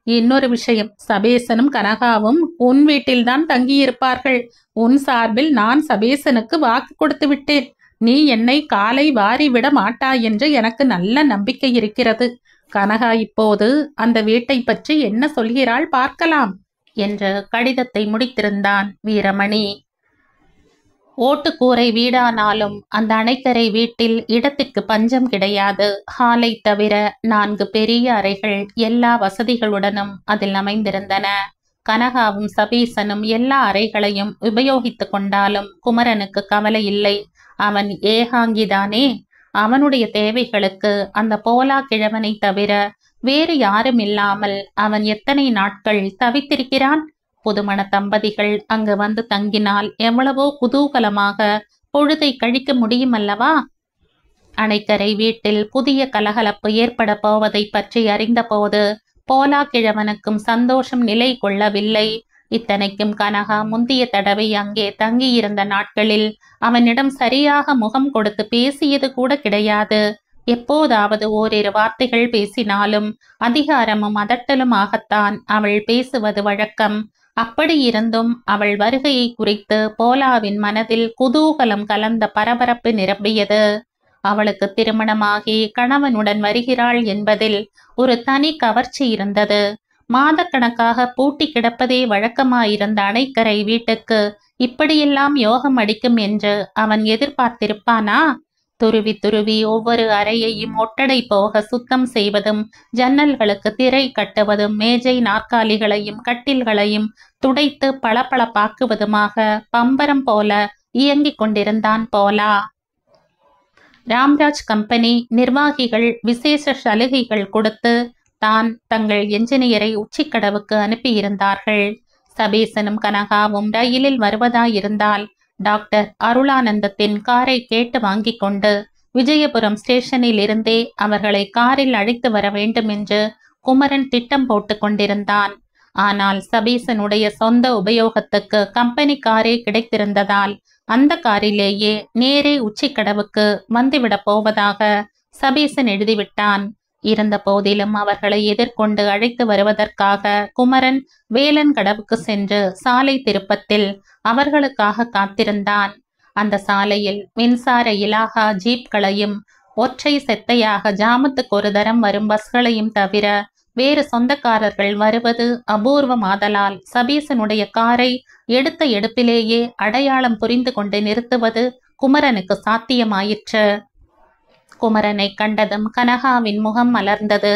இன்னொரு விஷயம், சபேசனும் கனகாவும் உன் வீட்டில்தான் தங்கியிருப்பார்கள். உன் சார்பில் நான் சபேசனுக்கு வாக்கு கொடுத்து விட்டேன். நீ என்னை காலை வாரி விட மாட்டாய் என்று எனக்கு நல்ல நம்பிக்கை இருக்கிறது. கனகா இப்போது அந்த வீட்டை பற்றி என்ன சொல்கிறாள் பார்க்கலாம் என்று கடிதத்தை முடித்திருந்தான் வீரமணி. ஓட்டுக்கூரை வீடானாலும் அந்த அணைக்கரை வீட்டில் இடத்திற்கு பஞ்சம் கிடையாது. ஹாலை தவிர 4 பெரிய அறைகள் எல்லா வசதிகளுடனும் அதில் அமைந்திருந்தன. கனகாவும் சபீசனும் எல்லா அறைகளையும் உபயோகித்து கொண்டாலும் குமரனுக்கு கவலை இல்லை. அவன் ஏகாங்கிதானே. அவனுடைய தேவைகளுக்கு அந்த போலா கிழவனை தவிர வேறு யாரும் இல்லாமல் அவன் எத்தனை நாட்கள் தவித்திருக்கிறான். புதுமண தம்பதிகள் அங்கு வந்து தங்கினால் எவ்வளவோ குதூகலமாக பொழுதை கழிக்க முடியுமல்லவா? அணைக்கரை வீட்டில் புதிய கலகலப்பு ஏற்பட போவதை பற்றி அறிந்தபோது போலா கிழவனுக்கும் சந்தோஷம் நிலை கொள்ளவில்லை. இத்தனைக்கும் கனகா முந்திய தடவை அங்கே தங்கியிருந்த நாட்களில் அவனிடம் சரியாக முகம் கொடுத்து பேசியது கூட கிடையாது. எப்போதாவது ஓரிரு வார்த்தைகள் பேசினாலும் அதிகாரமும் அதட்டலுமாகத்தான் அவள் பேசுவது வழக்கம். அப்படி இருந்தும் அவள் வருகையை குறித்து போலாவின் மனதில் குதூகலம் கலந்த பரபரப்பு நிரம்பியது. அவளுக்கு திருமணமாகி கணவனுடன் வருகிறாள் என்பதில் ஒரு தனி கவர்ச்சி இருந்தது. மாதக்கணக்காக பூட்டி கிடப்பதே வழக்கமாயிருந்த அணைக்கரை வீட்டுக்கு இப்படியெல்லாம் யோகம் அடிக்கும் என்று அவன் எதிர்பார்த்திருப்பானா? துருவி துருவி ஒவ்வொரு அறையையும் ஒட்டடை போக சுத்தம் செய்வதும், ஜன்னல்களுக்கு திரை கட்டுவதும், மேஜை நாற்காலிகளையும் கட்டில்களையும் துடைத்து பளபளப்பாக்குவதுமாக பம்பரம் போல இயங்கிக் கொண்டிருந்தான் போலா. ராம்ராஜ் கம்பெனி நிர்வாகிகள் விசேஷ சலுகைகள் கொடுத்து தான் தங்கள் என்ஜினியரை உச்சிக்கடவுக்கு அனுப்பியிருந்தார்கள். சபேசனும் கனகாவும் ரயிலில் வருவதாயிருந்தால் டாக்டர் அருளானந்தத்தின் காரை கேட்டு வாங்கி கொண்டு விஜயபுரம் ஸ்டேஷனில் இருந்தே அவர்களை காரில் அழைத்து வர வேண்டும் என்று குமரன் திட்டம் போட்டு கொண்டிருந்தான். ஆனால் சபேசனுடைய சொந்த உபயோகத்துக்கு கம்பெனி காரே கிடைத்திருந்ததால் அந்த காரிலேயே நேரே உச்சிக்கடவுக்கு வந்துவிடப் போவதாக சபேசன் எழுதிவிட்டான். இருந்த போதிலும் அவர்களை எதிர்கொண்டு அழைத்து வருவதற்காக குமரன் வேலன் கடவுக்கு சென்று சாலை திருப்பத்தில் அவர்களுக்காக காத்திருந்தான். அந்த சாலையில் மின்சார இலாகா ஜீப்களையும் ஒற்றை செத்தையாக ஜாமத்துக்கு ஒரு தரம் வரும் பஸ்களையும் தவிர வேறு சொந்தக்காரர்கள் வருவது அபூர்வமாதலால் சபீசனுடைய காரை எடுத்த எடுப்பிலேயே அடையாளம் புரிந்து கொண்டு நிறுத்துவது குமரனுக்கு சாத்தியமாயிற்று. குமரனை கண்டதும் கனகாவின் முகம் மலர்ந்தது.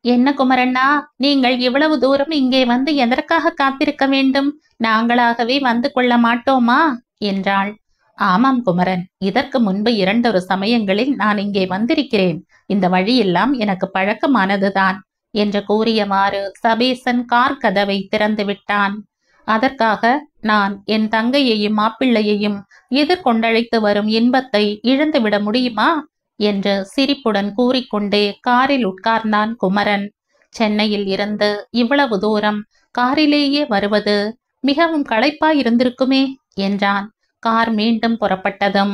என்ன குமரண்ணா, நீங்கள் இவ்வளவு தூரம் இங்கே வந்து எதற்காக காத்திருக்க வேண்டும்? நாங்களாகவே வந்து கொள்ள மாட்டோமா என்றாள். ஆமாம் குமரன், இதற்கு முன்பு 2 சமயங்களில் நான் இங்கே வந்திருக்கிறேன். இந்த வழியெல்லாம் எனக்கு பழக்கமானதுதான் என்று கூறியவாறு சபேசன் கார் கதவை திறந்து விட்டான். அதற்காக நான் என் தங்கையையும் மாப்பிள்ளையையும் எதிர்கொண்டழைத்து வரும் இன்பத்தை இழந்துவிட முடியுமா என்று சிரிப்புடன் கூறிக்கொண்டே காரில் உட்கார்ந்தான் குமரன். சென்னையில் இருந்து இவ்வளவு தூரம் காரிலேயே வருவது மிகவும் களைப்பாயிருந்திருக்குமே என்றான். கார் மீண்டும் புறப்பட்டதும்,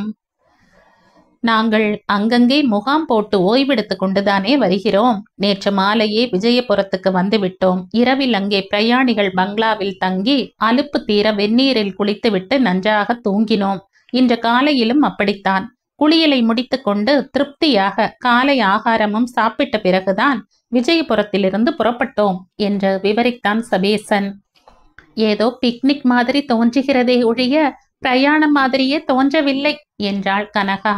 நாங்கள் அங்கங்கே முகாம் போட்டு ஓய்வெடுத்துக் கொண்டுதானே வருகிறோம். நேற்று மாலையே விஜயபுரத்துக்கு வந்துவிட்டோம். இரவில் அங்கே பிரயாணிகள் பங்களாவில் தங்கி அலுப்பு தீர வெந்நீரில் குளித்துவிட்டு நன்றாக தூங்கினோம். இன்று காலையிலும் அப்படித்தான். குளியலை முடித்து கொண்டு திருப்தியாக காலை ஆகாரமும் சாப்பிட்ட பிறகுதான் விஜயபுரத்திலிருந்து புறப்பட்டோம் என்று விவரித்தான் சபேசன். ஏதோ பிக்னிக் மாதிரி தோன்றுகிறதே ஒழிய பிரயாணம் மாதிரியே தோன்றவில்லை என்றாள் கனகா.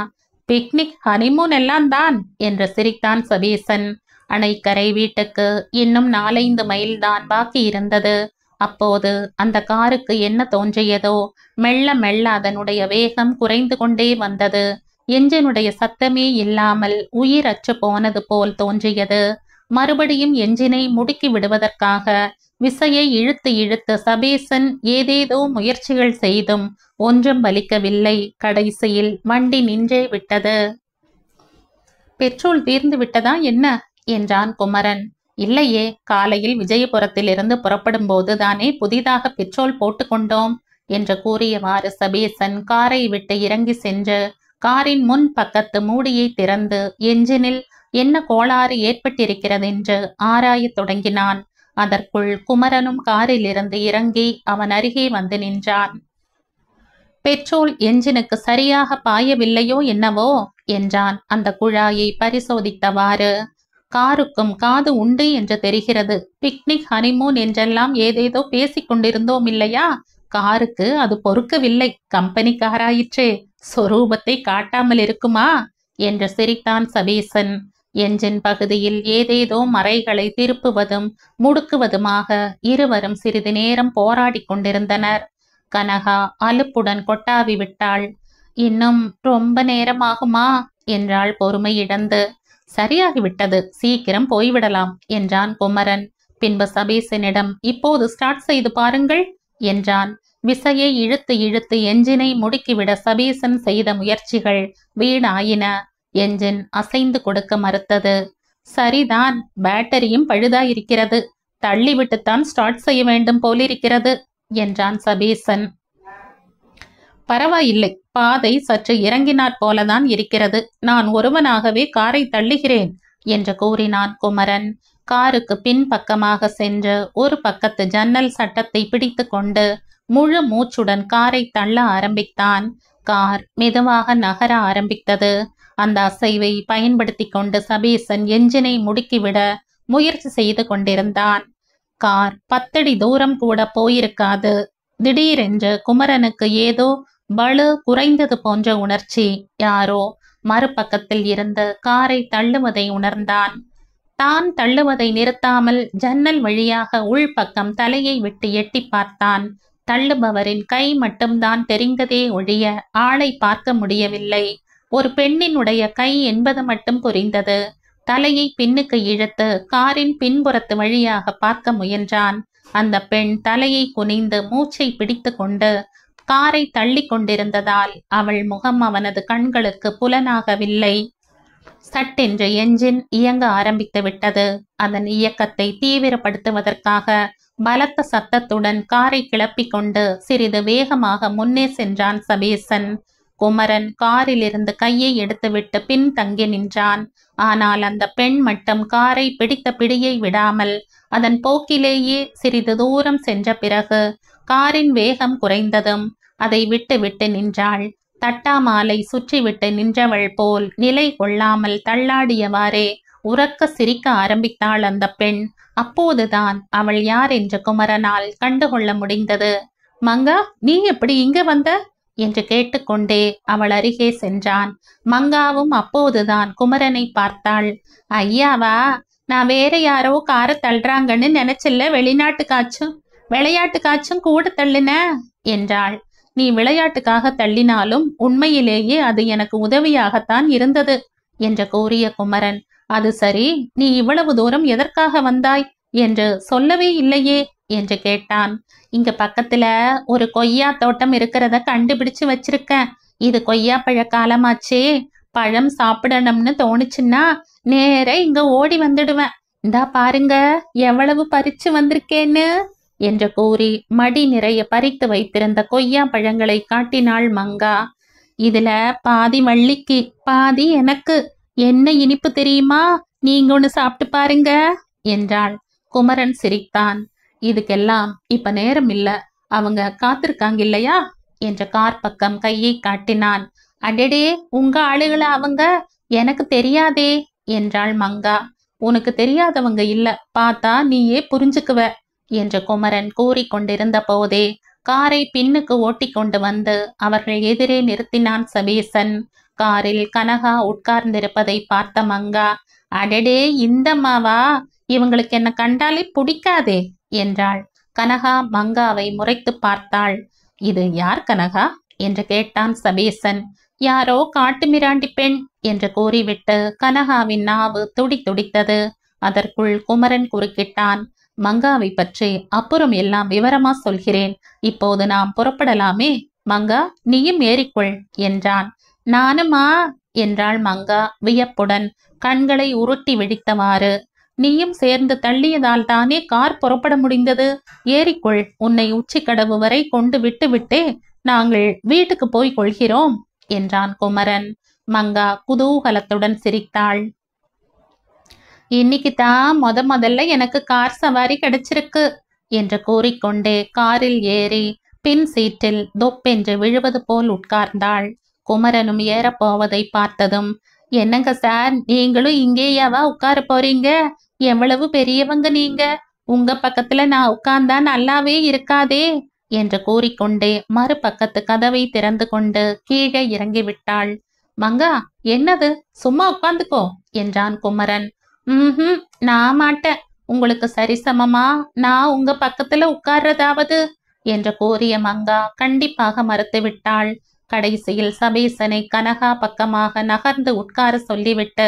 பிக்னிக், ஹனிமூன் எல்லாம் தான் என்று சிரித்தான் சபேசன். அணைக்கரை வீட்டுக்கு இன்னும் 4-5 மைல் தான் பாக்கி இருந்தது. அப்போது அந்த காருக்கு என்ன தோன்றியதோ, மெல்ல மெல்ல அதனுடைய வேகம் குறைந்து கொண்டே வந்தது. எஞ்சினுடைய சத்தமே இல்லாமல் உயிரற்று போனது போல் தோன்றியது. மறுபடியும் எஞ்சினை முடுக்கி விடுவதற்காக விசையை இழுத்து இழுத்து சபேசன் ஏதேதோ முயற்சிகள் செய்தும் ஒன்றும் பலிக்கவில்லை. கடைசியில் வண்டி நின்றே விட்டது. பெட்ரோல் தீர்ந்து விட்டதா என்ன என்றான் குமரன். இல்லையே, காலையில் விஜயபுரத்திலிருந்து புறப்படும் போது தானே புதிதாக பெட்ரோல் போட்டு கொண்டோம் என்று கூறியவாறு சபேசன் காரை விட்டு இறங்கி சென்று காரின் முன் பக்கத்து மூடியை திறந்து என்ஜினில் என்ன கோளாறு ஏற்பட்டிருக்கிறதென்று ஆராயத் தொடங்கினான். அதற்குள் குமரனும் காரிலிருந்து இறங்கி அவன் அருகே வந்து நின்றான். பெட்ரோல் என்ஜினுக்கு சரியாக பாயவில்லையோ என்னவோ என்றான் அந்த குழாயை பரிசோதித்தவாறு. காருக்கும் காது உண்டு என்று தெரிகிறது. பிக்னிக், ஹனிமூன் என்றெல்லாம் ஏதேதோ பேசிக் கொண்டிருந்தோம் இல்லையா? காருக்கு அது பொறுக்கவில்லை. கம்பெனி காராயிற்றே, சொரூபத்தை காட்டாமல் இருக்குமா என்று சிரித்தான் சபேசன். என்ஜின் பகுதியில் ஏதேதோ மறைகளை திருப்புவதும் முடுக்குவதுமாக இருவரும் சிறிது நேரம் போராடி கொண்டிருந்தனர். கனகா அலுப்புடன் கொட்டாவி விட்டாள். இன்னும் ரொம்ப நேரமாகுமா என்றாள் பொறுமை இழந்து. சரியாகிவிட்டது, சீக்கிரம் போய்விடலாம் என்றான் குமரன். பின்பு சபேசனிடம், இப்போது ஸ்டார்ட் செய்து பாருங்கள் என்றான். விசையை இழுத்து இழுத்து என்ஜினை முடுக்கிவிட சபேசன் செய்த முயற்சிகள் வீணாயின. என்ஜின் அசைந்து கொடுக்க மறுத்தது. சரிதான், பேட்டரியும் பழுதாயிருக்கிறது. தள்ளிவிட்டுத்தான் ஸ்டார்ட் செய்ய வேண்டும் போலிருக்கிறது என்றான் சபேசன். பரவாயில்லை, பாதை சற்று இறங்கினாற் போலதான் இருக்கிறது. நான் ஒருவனாகவே காரை தள்ளுகிறேன் என்று கூறினான் குமரன். காருக்கு பின் பக்கமாக சென்று ஒரு பக்கத்து ஜன்னல் சட்டத்தை பிடித்து கொண்டு முழு மூச்சுடன் காரை தள்ள ஆரம்பித்தான். கார் மெதுவாக நகர ஆரம்பித்தது. அந்த அசைவை பயன்படுத்தி கொண்டு சபேசன் என்ஜினை முடுக்கிவிட முயற்சி செய்து கொண்டிருந்தான். கார் 10 அடி தூரம் கூட போயிருக்காது. திடீரென்று குமரனுக்கு ஏதோ பளு குறைந்தது போன்ற உணர்ச்சி. யாரோ மறுபக்கத்தில் இருந்து காரை தள்ளுவதை உணர்ந்தான். தான் தள்ளுவதை நிறுத்தாமல் ஜன்னல் வழியாக உள்பக்கம் தலையை விட்டு எட்டி பார்த்தான். தள்ளுபவரின் கை மட்டும்தான் தெரிந்ததே ஒழிய ஆளை பார்க்க முடியவில்லை. ஒரு பெண்ணினுடைய கை என்பது மட்டும் புரிந்தது. தலையை பின்னுக்கு இழுத்து காரின் பின்புறத்து வழியாக பார்க்க முயன்றான். அந்த பெண் தலையை குனிந்து மூச்சை பிடித்து கொண்டு காரை தள்ளி கொண்டிருந்ததால் அவள் முகம் அவனது கண்களுக்கு புலனாகவில்லை. சட்டென்று என்ஜின் இயங்க ஆரம்பித்து விட்டது. அதன் இயக்கத்தை தீவிரப்படுத்துவதற்காக பலத்த சத்தத்துடன் காரை கிளப்பிக் கொண்டு சிறிது வேகமாக முன்னே சென்றான் சபேசன். குமரன் காரிலிருந்து கையை எடுத்துவிட்டு பின் தங்கி நின்றான். ஆனால் அந்த பெண் மட்டும் காரை பிடித்த பிடியை விடாமல் அதன் போக்கிலேயே சிறிது தூரம் சென்ற பிறகு காரின் வேகம் குறைந்ததும் அதை விட்டு விட்டு நின்றாள். தட்டாமாலை சுற்றிவிட்டு நின்றவள் போல் நிலை கொள்ளாமல் தள்ளாடியவாறே உறக்க சிரிக்க ஆரம்பித்தாள் அந்த பெண். அப்போதுதான் அவள் யார் என்று குமரனால் கண்டுகொள்ள முடிந்தது. மங்கா, நீ எப்படி இங்க வந்த என்று கேட்டுக்கொண்டே அவள் அருகே சென்றான். மங்காவும் அப்போதுதான் குமரனை பார்த்தாள். ஐயாவா, நான் வேற யாரோ காரை தள்ளுறாங்கன்னு நினைச்சில்ல, வெளிநாட்டு காச்சும் விளையாட்டு காச்சும் கூட தள்ளுன என்றாள். நீ விளையாட்டுக்காக தள்ளினாலும் உண்மையிலேயே அது எனக்கு உதவியாகத்தான் இருந்தது என்று கூறிய குமரன், அது சரி, நீ இவ்வளவு தூரம் எதற்காக வந்தாய் என்று சொல்லவே இல்லையே என்று கேட்டான். இங்க பக்கத்துல ஒரு கொய்யா தோட்டம் இருக்கிறத கண்டுபிடிச்சு வச்சிருக்கேன். இது கொய்யா பழ காலமாச்சே. பழம் சாப்பிடணும்னு தோணுச்சுன்னா நேர இங்க ஓடி வந்துடுவேன். இந்தா பாருங்க எவ்வளவு பறிச்சு வந்திருக்கேன்னு என்று கூறி மடி நிறைய பறித்து வைத்திருந்த கொய்யா பழங்களை காட்டினாள் மங்கா. இதுல பாதி வள்ளிக்கு, பாதி எனக்கு. என்ன இனிப்பு தெரியுமா? நீங்க ஒண்ணு சாப்பிட்டு பாருங்க என்றாள். குமரன் சிரித்தான். இதுக்கெல்லாம் இப்ப நேரம் இல்ல, அவங்க காத்திருக்காங்க இல்லையா என்ற கார் பக்கம் கையை காட்டினான். அடடே, உங்க ஆளுகள அவங்க? எனக்கு தெரியாதே என்றாள் மங்கா. உனக்கு தெரியாதவங்க இல்ல, பார்த்தா நீயே புரிஞ்சுக்குவ என்று குமரன் கூறிக்கொண்டிருந்த போதே காரை பின்னுக்கு ஓட்டி கொண்டு வந்து அவர்கள் எதிரே நிறுத்தினான் சபீசன். காரில் கனகா உட்கார்ந்திருப்பதை பார்த்த மங்கா, அடடே, இந்தம்மாவா? இவங்களுக்கு என்ன கண்டாலே பிடிக்காதே என்றாள். கனகா மங்காவை முறைத்து பார்த்தாள். இது யார் கனகா என்று கேட்டான் சபீசன். யாரோ காட்டு மிராண்டி பெண் என்று கூறிவிட்டு கனகாவின் நாவு துடி துடித்தது. அதற்குள் குமரன் குறுக்கிட்டான். மங்காவை பற்றி அப்புறம் எல்லாம் விவரமா சொல்கிறேன், இப்போது நாம் புறப்படலாமே. மங்கா, நீயும் ஏறிக்கொள் என்றான். நானுமா என்றாள் மங்கா வியப்புடன் கண்களை உருட்டி விழித்தவாறு. நீயும் சேர்ந்து தள்ளியதால் தானே கார் புறப்பட முடிந்தது. ஏறிக்கொள், உன்னை உச்சிக்கடவு வரை கொண்டு விட்டு விட்டே நாங்கள் வீட்டுக்கு போய் கொள்கிறோம் என்றான் குமரன். மங்கா குதூகலத்துடன் சிரித்தாள். இன்னைக்கு தான் முதல்ல எனக்கு கார் சவாரி கிடைச்சிருக்கு என்று கூறிக்கொண்டே காரில் ஏறி பின் சீட்டில் தொப்பென்று விழுவது போல் உட்கார்ந்தாள். குமரனும் ஏறப்போவதை பார்த்ததும், என்னங்க சார், நீங்களும் இங்கேயாவா உட்கார போறீங்க? எவ்வளவு பெரியவங்க நீங்க, உங்க பக்கத்துல நான் உட்கார்ந்தா நல்லாவே இருக்காதே என்று கூறிக்கொண்டே மறுபக்கத்து கதவை திறந்து கொண்டு கீழே இறங்கிவிட்டாள். மங்கா, என்னது, சும்மா உட்கார்ந்துக்கோ என்றான் குமரன். நான் மாட்டேன், உங்களுக்கு சரிசமமா நான் உங்க பக்கத்துல உட்கார்றதாவது என்று கூறிய மங்கா கண்டிப்பாக மறுத்துவிட்டாள். கடைசியில் சபீசனை கனகா பக்கமாக நகர்ந்து உட்கார சொல்லிவிட்டு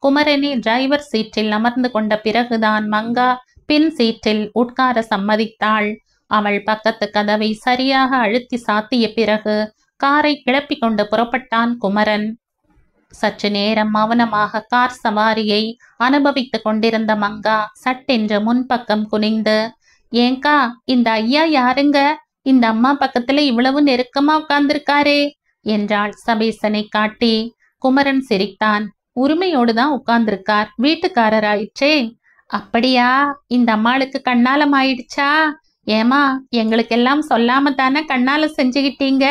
குமரனே டிரைவர் சீட்டில் அமர்ந்து கொண்ட பிறகுதான் மங்கா பின் சீட்டில் உட்கார சம்மதித்தாள். அவள் பக்கத்து கதவை சரியாக அழுத்தி சாத்திய பிறகு காரை கிளப்பி கொண்டு புறப்பட்டான் குமரன். சற்று நேரம் மௌனமாக கார் சவாரியை அனுபவித்துக் கொண்டிருந்த மங்கா சட்டென்று முன்பக்கம் குனிந்து, ஏங்கா, இந்த ஐயா யாருங்க? இந்த அம்மா பக்கத்துல இவ்வளவு நெருக்கமா உட்கார்ந்திருக்காரே என்றாள் சபீசனை காட்டி. குமரன் சிரித்தான். உரிமையோடுதான் உட்கார்ந்திருக்கார், வீட்டுக்காரராயிற்றே. அப்படியா? இந்த அம்மாளுக்கு கண்ணாலம் ஆயிடுச்சா? ஏமா, எங்களுக்கெல்லாம் சொல்லாம தானே கண்ணால செஞ்சுக்கிட்டீங்க?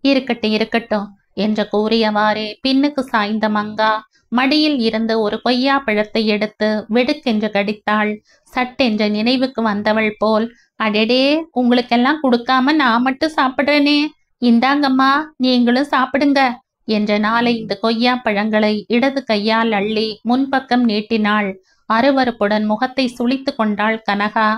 இருக்கட்டும் இருக்கட்டும் என்று கூறியவாறே பின்னுக்கு சாய்ந்த மங்கா மடியில் இருந்து ஒரு கொய்யா பழத்தை எடுத்து வெடுக்கென்று கடித்தாள். சட்டென்று நினைவுக்கு வந்தவள் போல், அடடே, உங்களுக்கெல்லாம் கொடுக்காம நான் மட்டும் சாப்பிடுறேனே, இந்தாங்கம்மா நீங்களும் சாப்பிடுங்க என்ற 4-5 கொய்யா பழங்களை இடது கையால் அள்ளி முன்பக்கம் நீட்டினாள். அருவருப்புடன் முகத்தை சுளித்து கொண்டாள் கனகா.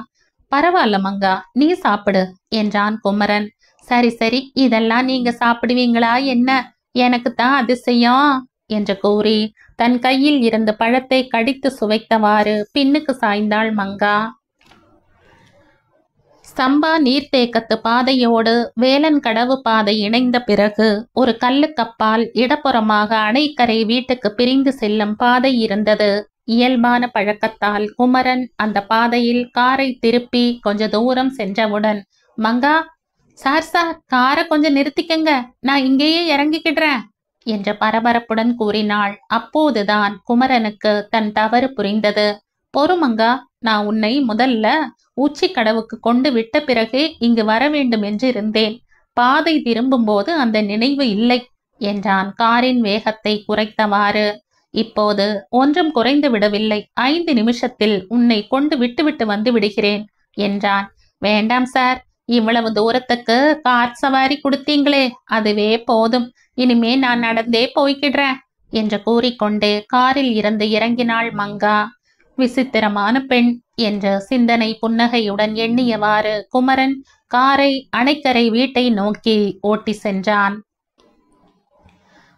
பரவாயில்ல மங்கா, நீ சாப்பிடு என்றான் குமரன். சரி சரி, இதெல்லாம் நீங்க சாப்பிடுவீங்களா என்ன? எனக்கு தான் அதிசயம் என்று கூறி தன் கையில் இருந்த பழத்தை கடித்து சுவைத்தவாறு பின்னுக்கு சாய்ந்தாள் மங்கா. சம்பா நீர்த்தேக்கத்து பாதையோடு வேலன் கடவு பாதை இணைந்த பிறகு ஒரு கல்லுக்கப்பால் இடப்புறமாக அணைக்கரை வீட்டுக்கு பிரிந்து செல்லும் பாதை இருந்தது. இயல்பான பழக்கத்தால் குமரன் அந்த பாதையில் காரை திருப்பி கொஞ்ச தூரம் சென்றவுடன், மங்கா, சார் காரை கொஞ்சம் நிறுத்திக்கங்க, நான் இங்கேயே இறங்கிக்கிடுறேன் என்ற பரபரப்புடன் கூறினாள். அப்போதுதான் குமரனுக்கு தன் தவறு புரிந்தது. பொறுமங்கா, நான் உன்னை முதல்ல உச்சி கடவுக்கு கொண்டு விட்ட பிறகே இங்கு வர வேண்டும் என்று இருந்தேன். பாதை திரும்பும் போது அந்த நினைவு இல்லை என்றான் காரின் வேகத்தை குறைத்தவாறு. இப்போது ஒன்றும் குறைந்து விடவில்லை, 5 நிமிஷத்தில் உன்னை கொண்டு விட்டுவிட்டு வந்து விடுகிறேன் என்றான். வேண்டாம் சார், இவ்வளவு தூரத்துக்கு கார் சவாரி கொடுத்தீங்களே, அதுவே போதும். இனிமே நான் நடந்தே போய்கிடுறேன் என்று கூறிக்கொண்டே காரில் இருந்து இறங்கினாள் மங்கா. விசித்திரமான பெண், என்ற சிந்தனை புன்னகையுடன் எண்ணியவாறு குமரன் காரை அணைக்கரை வீட்டை நோக்கி ஓட்டி சென்றான்.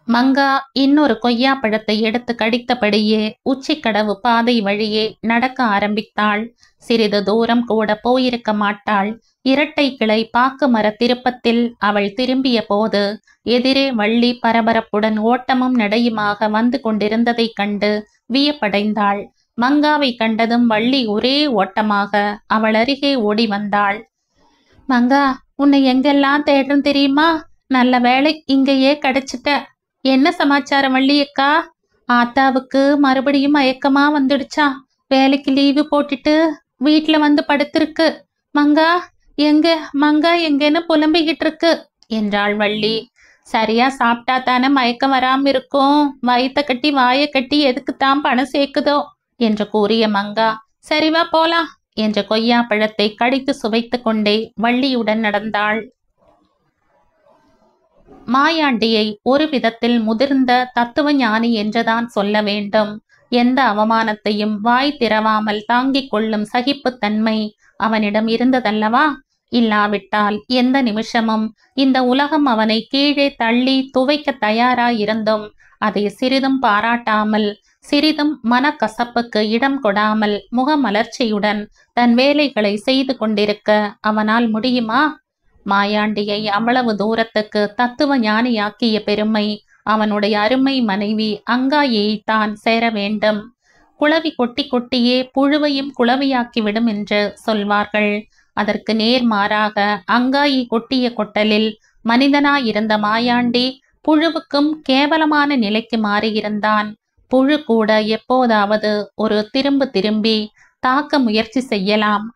மங்கா இன்னொரு கொய்யா பழத்தை எடுத்து கடித்தபடியே உச்சிக்கடவு பாதை வழியே நடக்க ஆரம்பித்தாள். சிறிது தூரம் கூட போயிருக்க மாட்டாள். இரட்டை கிளை பாக்கு மர திருப்பத்தில் அவள் திரும்பிய போது எதிரே வள்ளி பரபரப்புடன் ஓட்டமும் நடையுமாக வந்து கொண்டிருந்ததைக் கண்டு வியப்படைந்தாள். மங்காவை கண்டதும் வள்ளி ஒரே ஓட்டமாக அவள் அருகே ஓடி வந்தாள். மங்கா, உன்னை எங்கெல்லாம் தேடுறேன் தெரியுமா? நல்ல வேளை இங்கேயே கிடைச்சிட்ட. என்ன சமாச்சாரம் வள்ளியக்கா? ஆத்தாவுக்கு மறுபடியும் மயக்கமா வந்துடுச்சா? வேலைக்கு லீவு போட்டுட்டு வீட்டுல வந்து படுத்திருக்கு. மங்கா எங்க, மங்கா எங்கன்னு புலம்பிக்கிட்டு இருக்கு என்றாள் வள்ளி. சரியா சாப்பிட்டா தானே மயக்கம் வராம இருக்கும். வயிற்ற கட்டி வாயை கட்டி எதுக்குத்தான் பணம் சேர்க்குதோ என்று கூறிய மங்கா, சரிவா போலாம் என்ற கொய்யா பழத்தை கடித்து சுவைத்து கொண்டே வள்ளியுடன் நடந்தாள். மாயாண்டியை ஒரு விதத்தில் முதிர்ந்த தத்துவ ஞானி என்றுதான் சொல்ல வேண்டும். எந்த அவமானத்தையும் வாய் திறவாமல் தாங்கிக் கொள்ளும் சகிப்புத்தன்மை அவனிடம் இருந்ததல்லவா? இல்லாவிட்டால் எந்த நிமிஷமும் இந்த உலகம் அவனை கீழே தள்ளி துவைக்க தயாராயிருந்தும் அதை சிறிதும் பாராட்டாமல், சிறிதும் மனக்கசப்புக்கு இடம் கொடாமல் முகமலர்ச்சியுடன் தன் வேலைகளை செய்து கொண்டிருக்க அவனால் முடியுமா? மாயாண்டியை அவ்வளவு தூரத்துக்கு தத்துவ ஞானியாக்கிய பெருமை அவனுடைய அருமை மனைவி அங்காயைத்தான் சேர வேண்டும். குளவி கொட்டி கொட்டியே புழுவையும் குளவியாக்கிவிடும் என்று சொல்வார்கள். அதற்கு நேர்மாறாக அங்காயி கொட்டிய கொட்டலில் மனிதனாயிருந்த மாயாண்டி புழுவுக்கும் கேவலமான நிலைக்கு மாறியிருந்தான். புழு கூட எப்போதாவது ஒரு திரும்பி தாக்க முயற்சி செய்யலாம்.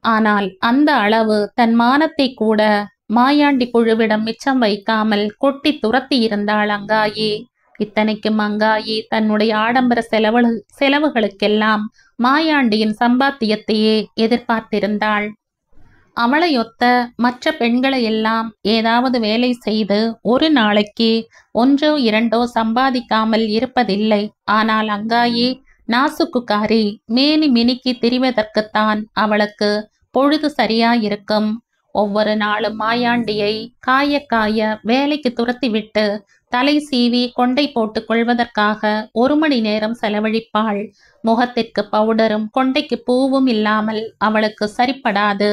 ஆனால் அந்த அளவு தன் மானத்தை கூட மாயாண்டி புழுவிடம் மிச்சம் வைக்காமல் கொட்டி துரத்தி இருந்தாள் அங்காயி. இத்தனைக்கும் அங்காயி தன்னுடைய ஆடம்பர செலவுகளுக்கெல்லாம் மாயாண்டியின் சம்பாத்தியத்தையே எதிர்பார்த்திருந்தாள். அவளையொத்த மற்ற பெண்களை எல்லாம் ஏதாவது வேலை செய்து ஒரு நாளைக்கு 1 2 சம்பாதிக்காமல் இருப்பதில்லை. ஆனால் அங்காயி நாசுக்குக்காரி, மேனி மினுக்கி திரிவதற்குத்தான் அவளுக்கு பொழுது சரியாயிருக்கும். ஒவ்வொரு நாளும் மாயாண்டியை காய காய வேலைக்கு துரத்திவிட்டு தலை சீவி கொண்டை போட்டு கொள்வதற்காக 1 மணி நேரம் செலவழிப்பாள். முகத்திற்கு பவுடரும் கொண்டைக்கு பூவும் இல்லாமல் அவளுக்கு சரிப்படாது.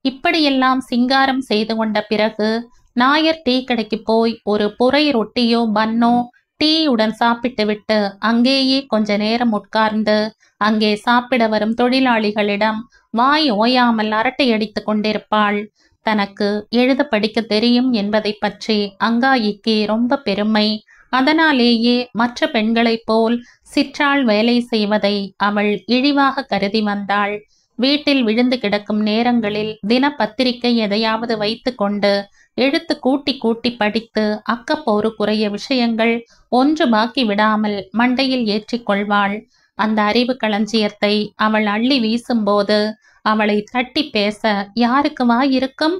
இப்படியெல்லாம் சிங்காரம் செய்து கொண்ட பிறகு நாயர் டீ கடைக்கு போய் ஒரு புரை ரொட்டியோ பன்னோ டீயுடன் சாப்பிட்டு விட்டு அங்கேயே கொஞ்ச நேரம் உட்கார்ந்து அங்கே சாப்பிட வரும் தொழிலாளிகளிடம் வாய் ஓயாமல் அரட்டை அடித்து கொண்டிருப்பாள். தனக்கு எழுத படிக்க தெரியும் என்பதை பற்றி அங்காயிக்கு ரொம்ப பெருமை. அதனாலேயே மற்ற பெண்களைப் போல் சிற்றாள் வேலை செய்வதை அவள் இழிவாக கருதி வந்தாள். வீட்டில் விழுந்து கிடக்கும் நேரங்களில் தினப்பத்திரிகை எதையாவது வைத்து கொண்டு எழுத்து கூட்டி கூட்டி படித்து அக்கப்போரு குறைய விஷயங்கள் ஒன்று பாக்கி விடாமல் மண்டையில் ஏற்றிக்கொள்வாள். அந்த அறிவு களஞ்சியத்தை அவள் அள்ளி வீசும்போது அவளை தட்டி பேச யாருக்கு வாய் இருக்கும்?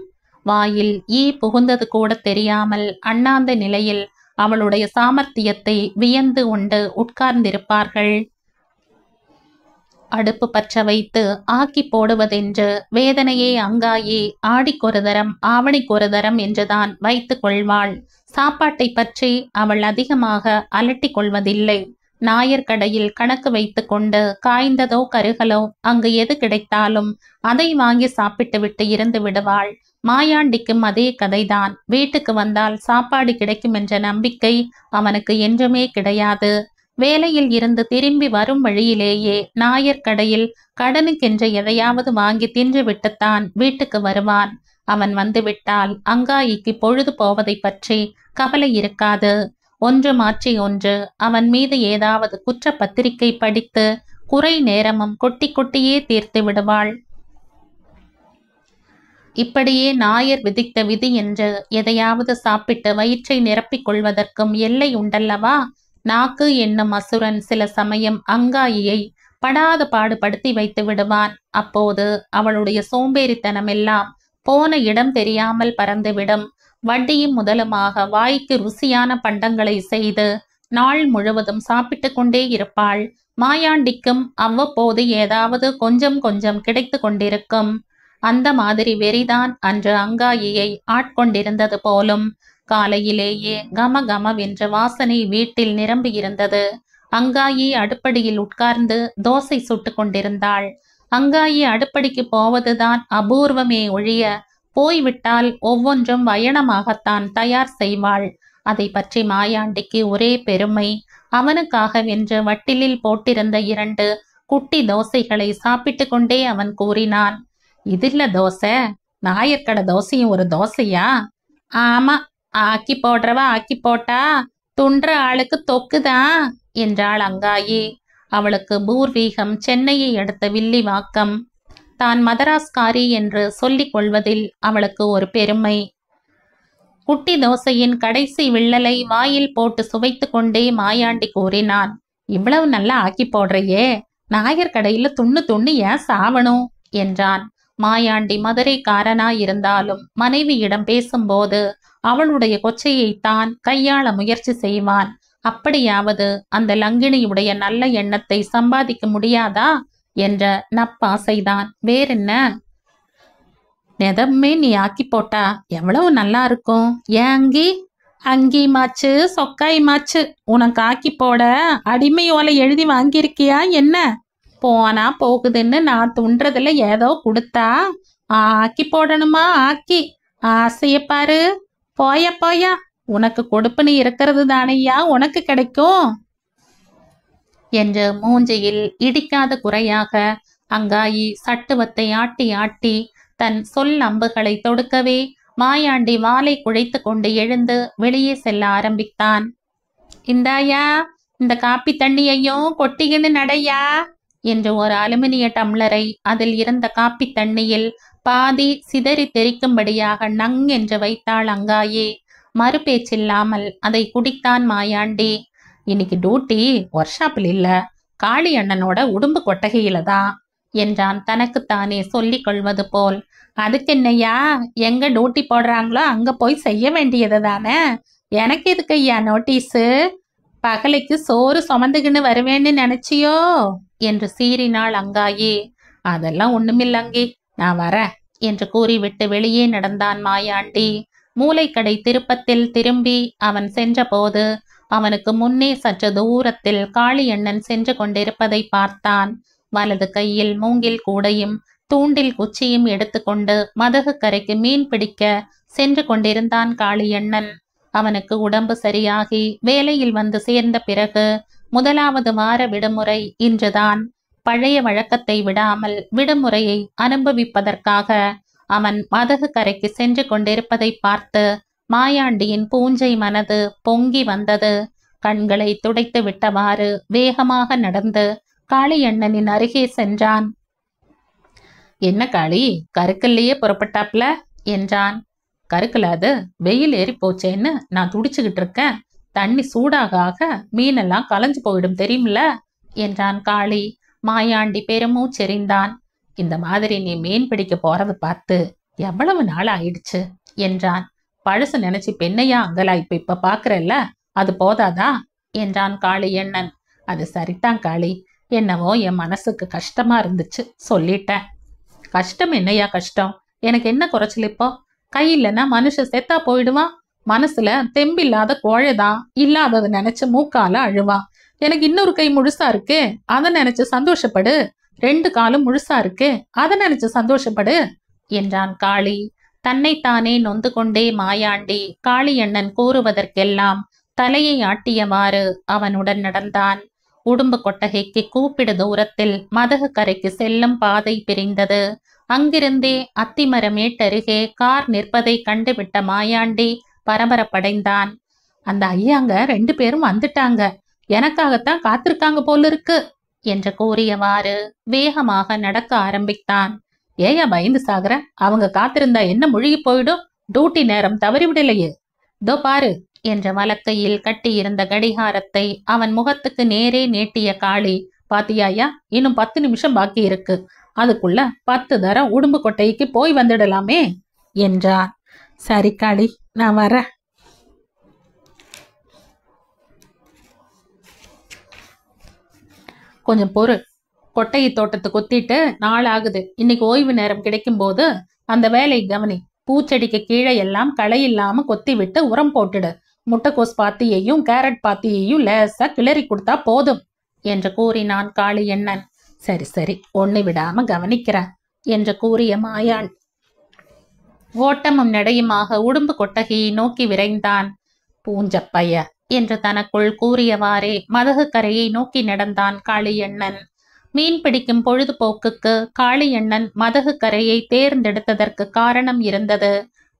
வாயில் ஈ புகுந்தது கூட தெரியாமல் அண்ணாந்த நிலையில் அவளுடைய சாமர்த்தியத்தை வியந்து உண்டு உட்கார்ந்திருப்பார்கள். அடுப்பு பற்ற வைத்து ஆக்கி போடுவதென்று வேதனையே அங்காயி ஆடிக்கொரு தரம் ஆவணிக்கொரு தரம் என்றுதான் வைத்து கொள்வாள். சாப்பாட்டை பற்றி அவள் அதிகமாக அலட்டி கொள்வதில்லை. நாயர் கடையில் கணக்கு வைத்து கொண்டு காய்ந்ததோ கருகலோ அங்கு எது கிடைத்தாலும் அதை வாங்கி சாப்பிட்டு விட்டு இருந்து விடுவாள். மாயாண்டிக்கும் அதே கதைதான். வீட்டுக்கு வந்தால் சாப்பாடு கிடைக்கும் என்ற நம்பிக்கை அவனுக்கு என்றுமே கிடையாது. வேலையில் இருந்து திரும்பி வரும் வழியிலேயே நாயர் கடையில் கடனுக்கென்று எதையாவது வாங்கி தின்று விட்டுத்தான் வீட்டுக்கு வருவான். அவன் வந்துவிட்டால் அங்காயிக்கு பொழுது போவதை பற்றி கவலை இருக்காது. ஒன்று மாற்றி ஒன்று அவன் மீது ஏதாவது குற்ற பத்திரிகை படித்து குறை நேரமும் கொட்டி கொட்டியே தீர்த்து விடுவாள். இப்படியே நாயர் விதித்த விதி என்று எதையாவது சாப்பிட்டு வயிற்றை நிரப்பிக் கொள்வதற்கும் எல்லை உண்டல்லவா? நாக்கு என்னும் அசுரன் சில சமயம் அங்காயியை படாத பாடுபடுத்தி வைத்து விடுவான். அப்போது அவளுடைய சோம்பேறித்தனமெல்லாம் போன இடம் தெரியாமல் பறந்துவிடும். வட்டியும் முதலுமாக வாய்க்கு ருசியான பண்டங்களை செய்து நாள் முழுவதும் சாப்பிட்டு கொண்டே இருப்பாள். மாயாண்டிக்கும் அவ்வப்போது ஏதாவது கொஞ்சம் கொஞ்சம் கிடைத்து கொண்டிருக்கும். அந்த மாதிரி வெறிதான் அன்று அங்காயியை ஆட்கொண்டிருந்தது போலும். காலையிலேயே கம கமவென்ற வாசனை வீட்டில் நிரம்பியிருந்தது. அங்காயி அடுப்படியில் உட்கார்ந்து தோசை சுட்டு கொண்டிருந்தாள். அங்காயி அடுப்படிக்கு போவதுதான் அபூர்வமே ஒழிய போய்விட்டால் ஒவ்வொன்றும் வயணமாகத்தான் தயார் செய்வாள். அதை பற்றி மாயாண்டிக்கு ஒரே பெருமை. அவனுக்காக வென்று வட்டிலில் போட்டிருந்த 2 குட்டி தோசைகளை சாப்பிட்டு கொண்டே அவன் கூறினான், "இதில்ல தோசை, நாயர்கடை தோசையும் ஒரு தோசையா?" "ஆமா, ஆக்கி போடுறவ ஆக்கி போட்டா துன்ற ஆளுக்கு தொக்குதான்" என்றாள் அங்காயி. அவளுக்கு பூர்வீகம் சென்னையை அடுத்த வில்லிவாக்கம். தான் மதராஸ்காரி என்று சொல்லிக் கொள்வதில் அவளுக்கு ஒரு பெருமை. குட்டி தோசையின் கடைசி விள்ளலை வாயில் போட்டு சுவைத்து கொண்டே மாயாண்டி கூறினான், "இவ்வளவு நல்லா ஆக்கி போடுறையே, நாயர் கடையில துண்ணு துண்ணு ஏன் சாவணும்?" என்றான். மாயாண்டி மதுரைக்காரனாயிருந்தாலும் மனைவியிடம் பேசும்போது அவளுடைய கொச்சையைத்தான் கையாள முயற்சி செய்வான். அப்படியாவது அந்த லங்கினியுடைய நல்ல எண்ணத்தை சம்பாதிக்க முடியாதா என்ற நப்பாசைதான், வேறென்ன. நெதமே நீ ஆக்கி போட்டா எவ்வளவு நல்லா இருக்கும். ஏன் அங்கி அங்கி மாச்சு சொக்காய் மாச்சு, உனக்கு ஆக்கி போட அடிமை ஓலை எழுதி வாங்கியிருக்கியா என்ன? போனா போகுதுன்னு நான் துன்றதுல ஏதோ கொடுத்தா ஆக்கி போடணுமா? ஆக்கி ஆசைய பாரு. போயா போயா, உனக்கு கொடுப்புன்னு இருக்கிறது தானையா உனக்கு கிடைக்கும் என்று மூஞ்சியில் இடிக்காத குறையாக அங்காயி சட்டுவத்தை ஆட்டி ஆட்டி தன் சொல் அம்புகளை தொடுக்கவே மாயாண்டி வாலை குழைத்து கொண்டு எழுந்து வெளியே செல்ல ஆரம்பித்தான். "இந்தாயா, இந்த காப்பி தண்ணியையும் கொட்டிக்கின்னு நடையா" என்று ஒரு அலுமினிய டம்ளரை அதில் இருந்த காப்பி தண்ணியில் பாதி சிதறி தெரிக்கும்படியாக நங் என்று வைத்தாள் அங்காயி. மறுபேச்சில்லாமல் அதை குடித்தான் மாயாண்டி. "இன்னைக்கு டியூட்டி ஒர்க் ஷாப்பில் இல்ல, காளி அண்ணனோட உடும்பு கொட்டகையில தான்" என்றான் தனக்குத்தானே சொல்லிக் கொள்வது போல். "அதுக்கென்னையா, எங்க டியூட்டி போடுறாங்களோ அங்க போய் செய்ய வேண்டியது தானே, எனக்கு எதுக்கு ஐயா நோட்டீஸு? பகலைக்கு சோறு சுமந்துக்கின்னு வருவேன்னு நினைச்சியோ" என்று சீறினாள் அங்காயி. "அதெல்லாம் ஒண்ணுமில்லங்கி, நான் வரேன்" என்று கூறிவிட்டு வெளியே நடந்தான் மாயாண்டி. மூளைக்கடை திருப்பத்தில் திரும்பி அவன் சென்றபோது அவனுக்கு முன்னே சற்று தூரத்தில் காளியண்ணன் சென்று கொண்டிருப்பதை பார்த்தான். வலது கையில் மூங்கில் கூடையும் தூண்டில் குச்சியும் எடுத்துக்கொண்டு மதகு கரைக்கு மீன் பிடிக்க சென்று கொண்டிருந்தான் காளியண்ணன். அவனுக்கு உடம்பு சரியாகி வேலையில் வந்து சேர்ந்த பிறகு முதலாவது வார விடுமுறை இன்றுதான். பழைய வழக்கத்தை விடாமல் விடுமுறையை அனுபவிப்பதற்காக அவன் மதகு கரைக்கு சென்று கொண்டிருப்பதை பார்த்து மாயாண்டியின் பூஞ்சை மனது பொங்கி வந்தது. கண்களை துடைத்து விட்டவாறு வேகமாக நடந்து காளியண்ணனின் அருகே சென்றான். "என்ன காளி, கருக்கல்லையே புறப்பட்டாப்ல" என்றான். "கருக்கல, அது வெயில் ஏறி போச்சேன்னு நான் துடிச்சுக்கிட்டு இருக்கேன். தண்ணி சூடாக ஆக மீனெல்லாம் கலைஞ்சு போயிடும் தெரியுமில்ல" என்றான் காளி. மாயாண்டி பெருமூச்செறிந்தான். "இந்த மாதிரி நீ மீன் பிடிக்க போறது பார்த்து எவ்வளவு நாள் ஆயிடுச்சு" என்றான். "பழசு நினைச்சு பெண்ணையா அங்கலாய்ப்பு இப்ப பாக்குறல்ல, அது போதாதா" என்றான் காளியண்ணன். "அது சரிதான் காளி, என்னவோ என் மனசுக்கு கஷ்டமா இருந்துச்சு, சொல்லிட்டேன்." "கஷ்டம் என்னையா கஷ்டம்? எனக்கு என்ன குறைச்சல் இப்போ? கை இல்லைன்னா மனுஷன் செத்தா போயிடுவான். மனசுல தெம்பில்லாத கோழைதான் இல்லாததை நினைச்சு மூக்கால அழுவான். எனக்கு இன்னொரு கை முழுசா இருக்கு, அதை நினைச்சு சந்தோஷப்படு. 2 காலும் முழுசா இருக்கு, அதை நினைச்சு சந்தோஷப்படு" என்றான் காளி. தன்னைத்தானே நொந்து கொண்டே மாயாண்டி காளியண்ணன் கூறுவதற்கெல்லாம் தலையை ஆட்டியவாறு அவனுடன் நடந்தான். உடும்பு கொட்டகைக்கு கூப்பிடு தூரத்தில் மதகு கரைக்கு செல்லும் பாதை பிரிந்தது. அங்கிருந்தே அத்திமரமேட்டருகே கார் நிற்பதை கண்டுவிட்ட மாயாண்டி பரபரப்படைந்தான். "அந்த ஐயாங்க 2 பேரும் வந்துட்டாங்க, எனக்காகத்தான் காத்திருக்காங்க போல இருக்கு" என்று கூறியவாறு வேகமாக நடக்க ஆரம்பித்தான். "ஏயா பயந்து சாகுற? அவங்க காத்திருந்தா என்ன முழுகி போயிடும்? டியூட்டி நேரம் தவறிவிடலையே. இதோ பாரு" என்ற வலக்கையில் கட்டியிருந்த கடிகாரத்தை அவன் முகத்துக்கு நேரே நீட்டிய காளி, "பாத்தியாயா, இன்னும் 10 நிமிஷம் பாக்கி இருக்கு, அதுக்குள்ள 10 தரம் உடும்பு கொட்டைக்கு போய் வந்துடலாமே" என்றான். "சரி காளி, நான் வரேன்." கொஞ்சம் பொறு. கொட்டையை தோட்டத்தை கொத்திட்டு நாள் ஆகுது. இன்னைக்கு ஓய்வு நேரம் கிடைக்கும் போது அந்த வேலை கவனி. பூச்செடிக்கு கீழே எல்லாம் களை இல்லாம கொத்தி விட்டு உரம் போட்டுடு. முட்டைக்கோஸ் பாத்தியையும் கேரட் பாத்தியையும் லேசா கிளறி கொடுத்தா போதும் என்று கூறினான் காளியண்ணன். சரி சரி, ஒண்ணு விடாம கவனிக்கிறேன் என்று கூறிய மாயாள் ஓட்டமும் நடையுமாக உடும்பு கொட்டகையை நோக்கி விரைந்தான். பூஞ்சப்பைய என்று தனக்குள் கூறியவாறே மதகு கரையை நோக்கி நடந்தான் காளியண்ணன். மீன் பிடிக்கும் பொழுதுபோக்குக்கு காளியண்ணன் மதகு கரையை தேர்ந்தெடுத்ததற்கு காரணம் இருந்தது.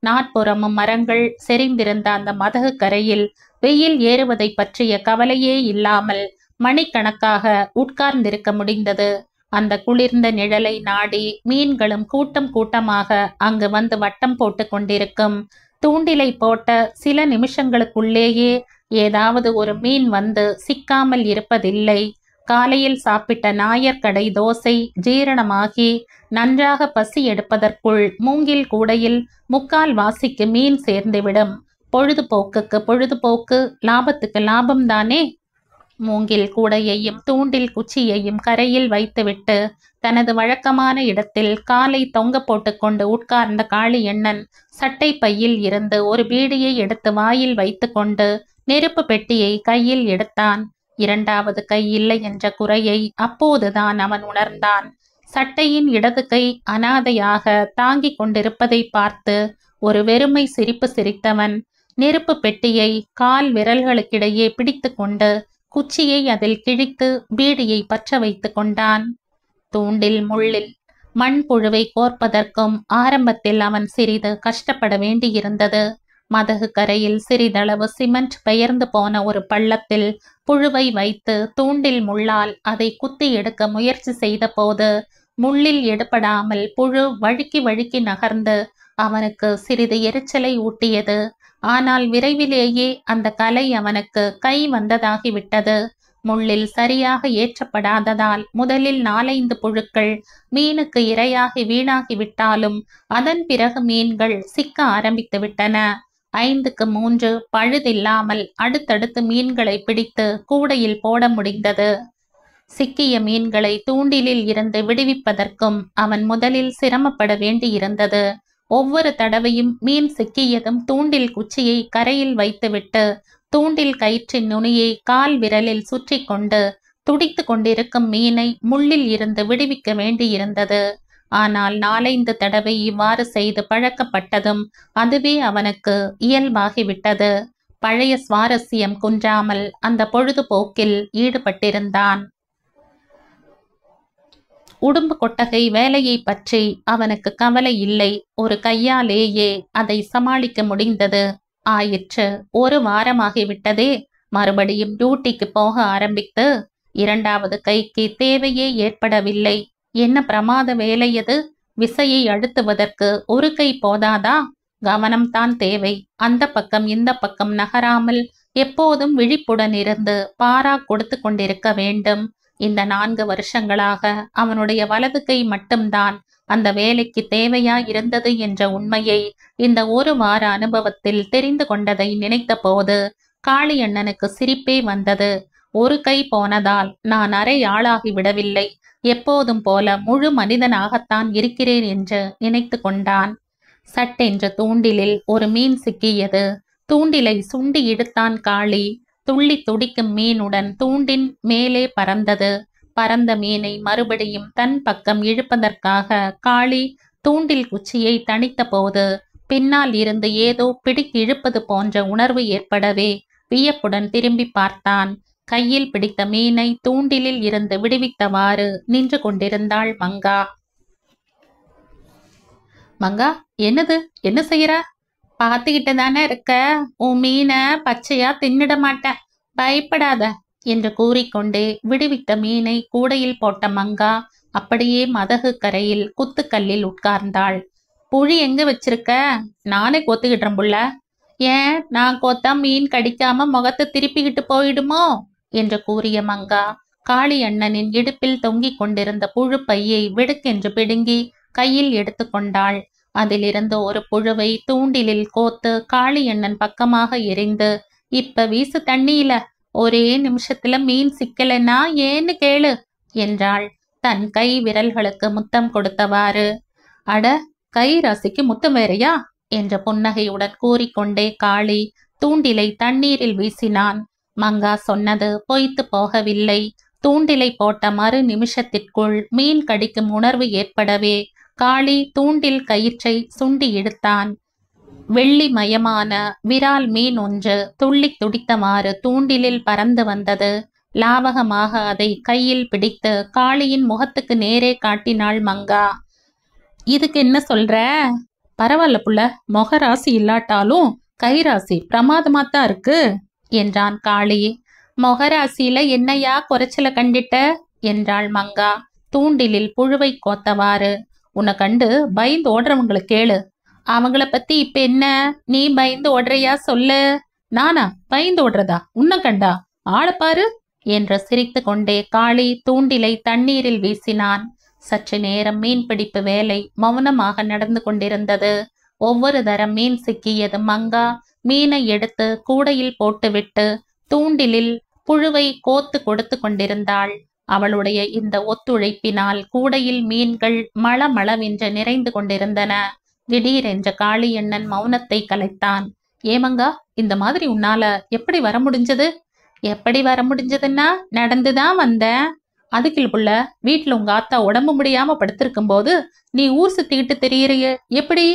நாற்புறமும் மரங்கள் செறிந்திருந்த அந்த மதகு கரையில் வெயில் ஏறுவதை பற்றிய கவலையே இல்லாமல் மணிக்கணக்காக உட்கார்ந்திருக்க முடிந்தது. அந்த குளிர்ந்த நிழலை நாடி மீன்களும் கூட்டம் கூட்டமாக அங்கு வந்து வட்டம் போட்டு கொண்டிருக்கும். தூண்டிலை போட்ட சில நிமிஷங்களுக்குள்ளேயே ஏதாவது ஒரு மீன் வந்து சிக்காமல் இருப்பதில்லை. காலையில் சாப்பிட்ட நாயர்கடை தோசை ஜீரணமாகி நன்றாக பசி எடுப்பதற்குள் மூங்கில் கூடையில் முக்கால் வாசிக்கு மீன் சேர்ந்துவிடும். பொழுதுபோக்குக்கு பொழுதுபோக்கு, லாபத்துக்கு லாபம்தானே. மூங்கில் கூடையையும் தூண்டில் குச்சியையும் கரையில் வைத்துவிட்டு தனது வழக்கமான இடத்தில் காலை தொங்க போட்டுக்கொண்டு உட்கார்ந்த காளியண்ணன் சட்டை பையில் இருந்து ஒரு பீடியை எடுத்து வாயில் வைத்து கொண்டு நெருப்பு பெட்டியை கையில் எடுத்தான். இரண்டாவது கை இல்லை என்ற குறையை அப்போதுதான் அவன் உணர்ந்தான். சட்டையின் இடது கை அனாதையாக தாங்கிக் கொண்டிருப்பதை பார்த்து ஒரு வெறுமை சிரிப்பு சிரித்தவன் நெருப்பு பெட்டியை கால் விரல்களுக்கிடையே பிடித்து கொண்டு குச்சியை அதில் கிழித்து பீடியை பற்ற வைத்து கொண்டான். தூண்டில் முள்ளில் மண்புழுவை கோர்ப்பதற்கும் ஆரம்பத்தில் அவன் சிறிது கஷ்டப்பட வேண்டியிருந்தது. மதகு கரையில் சிறிதளவு சிமெண்ட் பெயர்ந்து போன ஒரு பள்ளத்தில் புழுவை வைத்து தூண்டில் முள்ளால் அதை குத்தி எடுக்க முயற்சி செய்த போது முள்ளில் எடுபடாமல் புழு வழுக்கி வழுக்கி நகர்ந்து அவனுக்கு சிறிது எரிச்சலை ஊட்டியது. ஆனால் விரைவிலேயே அந்த கலை அவனுக்கு கை வந்ததாகிவிட்டது. முள்ளில் சரியாக ஏற்றப்படாததால் முதலில் 4-5 புழுக்கள் மீனுக்கு இரையாகி வீணாகி விட்டாலும் அதன் பிறகு மீன்கள் சிக்க ஆரம்பித்து விட்டன. 5க்கு 3 பழுதில்லாமல் அடுத்தடுத்து மீன்களை பிடித்து கூடையில் போட முடிந்தது. சிக்கிய மீன்களை தூண்டிலில் இருந்து விடுவிப்பதற்கும் அவன் முதலில் சிரமப்பட வேண்டியிருந்தது. ஒவ்வொரு தடவையும் மீன் சிக்கியதும் தூண்டில் குச்சியை கரையில் வைத்துவிட்டு தூண்டில் கயிற்றின் நுனியை கால் விரலில் சுற்றி கொண்டு துடித்து கொண்டிருக்கும் மீனை முள்ளில் இருந்து விடுவிக்க வேண்டியிருந்தது. ஆனால் 4-5 தடவை இவ்வாறு செய்து பழக்கப்பட்டதும் அதுவே அவனுக்கு இயல்பாகிவிட்டது. பழைய சுவாரஸ்யம் குன்றாமல் அந்த பொழுதுபோக்கில் ஈடுபட்டிருந்தான். உடும்பு கொட்டகை வேலையை பற்றி அவனுக்கு கவலை இல்லை. ஒரு கையாலேயே அதை சமாளிக்க முடிந்தது. ஆயிற்று. 1 வாரமாகிவிட்டதே. மறுபடியும் டியூட்டிக்கு போக ஆரம்பித்து 2வது கைக்கு தேவையே ஏற்படவில்லை. என்ன பிரமாத வேலையது! விசையை அழுத்துவதற்கு ஒரு கை போதாதா? கவனம்தான் தேவை. அந்த பக்கம் இந்த பக்கம் நகராமல் எப்போதும் விழிப்புடன் இருந்து பாரா கொடுத்து கொண்டிருக்க வேண்டும். இந்த 4 வருஷங்களாக அவனுடைய வலது கை மட்டும்தான் அந்த வேலைக்கு தேவையா இருந்தது என்ற உண்மையை இந்த 1 வார அனுபவத்தில் தெரிந்து கொண்டதை நினைத்த போது காளியண்ணனுக்கு சிரிப்பே வந்தது. ஒரு கை போனதால் நான் அரை ஆளாகி விடவில்லை, எப்போதும் போல முழு மனிதனாகத்தான் இருக்கிறேன் என்று நினைத்து கொண்டான். சட்டென்று தூண்டிலில் ஒரு மீன் சிக்கியது. தூண்டிலை சுண்டி இழுத்தான் காளி. துள்ளி துடிக்கும் மீனுடன் தூண்டின் மேலே பறந்தது. பறந்த மீனை மறுபடியும் தன் பக்கம் இழுப்பதற்காக காளி தூண்டில் குச்சியை தணித்த போது பின்னால் இருந்து ஏதோ பிடித்து இழுப்பது போன்ற உணர்வு ஏற்படவே வியப்புடன் திரும்பி பார்த்தான். கையில் பிடித்த மீனை தூண்டிலில் இருந்து விடுவித்தவாறு நின்று கொண்டிருந்தாள் மங்கா. மங்கா, என்னது? என்ன செய்யற? பார்த்துக்கிட்டு தானே இருக்க. உன் மீனை பச்சையா தின்னிட மாட்டேன், பயப்படாத என்று கூறிக்கொண்டே விடுவித்த மீனை கூடையில் போட்ட மங்கா அப்படியே மதகு கரையில் குத்துக்கல்லில் உட்கார்ந்தாள். புழி எங்க வச்சிருக்க? நானே கொத்துக்கிட்டேன் புள்ள. ஏன், நான் கொத்தா மீன் கடிக்காம முகத்தை திருப்பிக்கிட்டு போயிடுமோ என்று கூறிய மங்கா காளியண்ணனின் இடுப்பில் தொங்கிக் கொண்டிருந்த புழு பையை வெடுக்கென்று பிடுங்கி கையில் எடுத்து கொண்டாள். அதிலிருந்து ஒரு புழுவை தூண்டிலில் கோத்து காளியண்ணன் பக்கமாக எரிந்து, இப்ப வீசு தண்ணியில, ஒரே நிமிஷத்துல மீன் சிக்கலன்னா ஏன்னு கேளு, என்றாள் தன் கை விரல்களுக்கு முத்தம் கொடுத்தவாறு. அட, கை ராசிக்கு முத்தம் வேறையா என்ற புன்னகையுடன் கூறிக்கொண்டே காளி தூண்டிலை தண்ணீரில் வீசினான். மங்கா சொன்னது பொய்த்து போகவில்லை. தூண்டிலை போட்ட மறு நிமிஷத்திற்குள் மீன் கடிக்கும் உணர்வு ஏற்படவே காளி தூண்டில் கயிற்றை சுண்டி இழுத்தான். வெள்ளி மயமான விரால் மீன் ஒன்று துள்ளி துடித்தவாறு தூண்டிலில் பறந்து வந்தது. லாவகமாக அதை கையில் பிடித்து காளியின் முகத்துக்கு நேரே காட்டினாள் மங்கா. இதுக்கு என்ன சொல்ற? பரவாயில்ல புள்ள, மொகராசி இல்லாட்டாலும் கைராசி பிரமாதமாத்தான் இருக்கு என்றான் காளி. மொகராசியில என்னையா குறைச்சல கண்டிட்ட என்றாள் மங்கா தூண்டிலில் புழுவை கோத்தவாறு. உன்னை கண்டு பயந்து ஓடுறவங்களை கேளு. அவங்கள பத்தி இப்ப என்ன? நீ பயந்து ஓடுறியா சொல்லு. நானா பயந்து ஓடுறதா? உன்னை கண்டா? ஆளப்பாரு என்று சிரித்து கொண்டே காளி தூண்டிலை தண்ணீரில் வீசினான். சற்று நேரம் மீன்பிடிப்பு வேலை மௌனமாக நடந்து கொண்டிருந்தது. ஒவ்வொரு தரம் மீன் சிக்கியது மங்கா மீனை எடுத்து கூடையில் போட்டுவிட்டு தூண்டிலில் புழுவை கோத்து கொடுத்து கொண்டிருந்தாள். அவளுடைய இந்த ஒத்துழைப்பினால் கூடையில் மீன்கள் மளமளவென்று நிறைந்து கொண்டிருந்தன. திடீரென்ற காளியண்ணன் மௌனத்தை கலைத்தான். ஏமங்கா, இந்த மாதிரி உன்னால எப்படி வர முடிஞ்சது? எப்படி வர முடிஞ்சதுன்னா நடந்துதான் வந்தேன். அதுக்குள்ள புள்ள, வீட்டுல உங்க ஆத்தா உடம்பு முடியாம படுத்திருக்கும் போது நீ ஊர் சுத்திக்கிட்டு தெரியறிய எப்படி?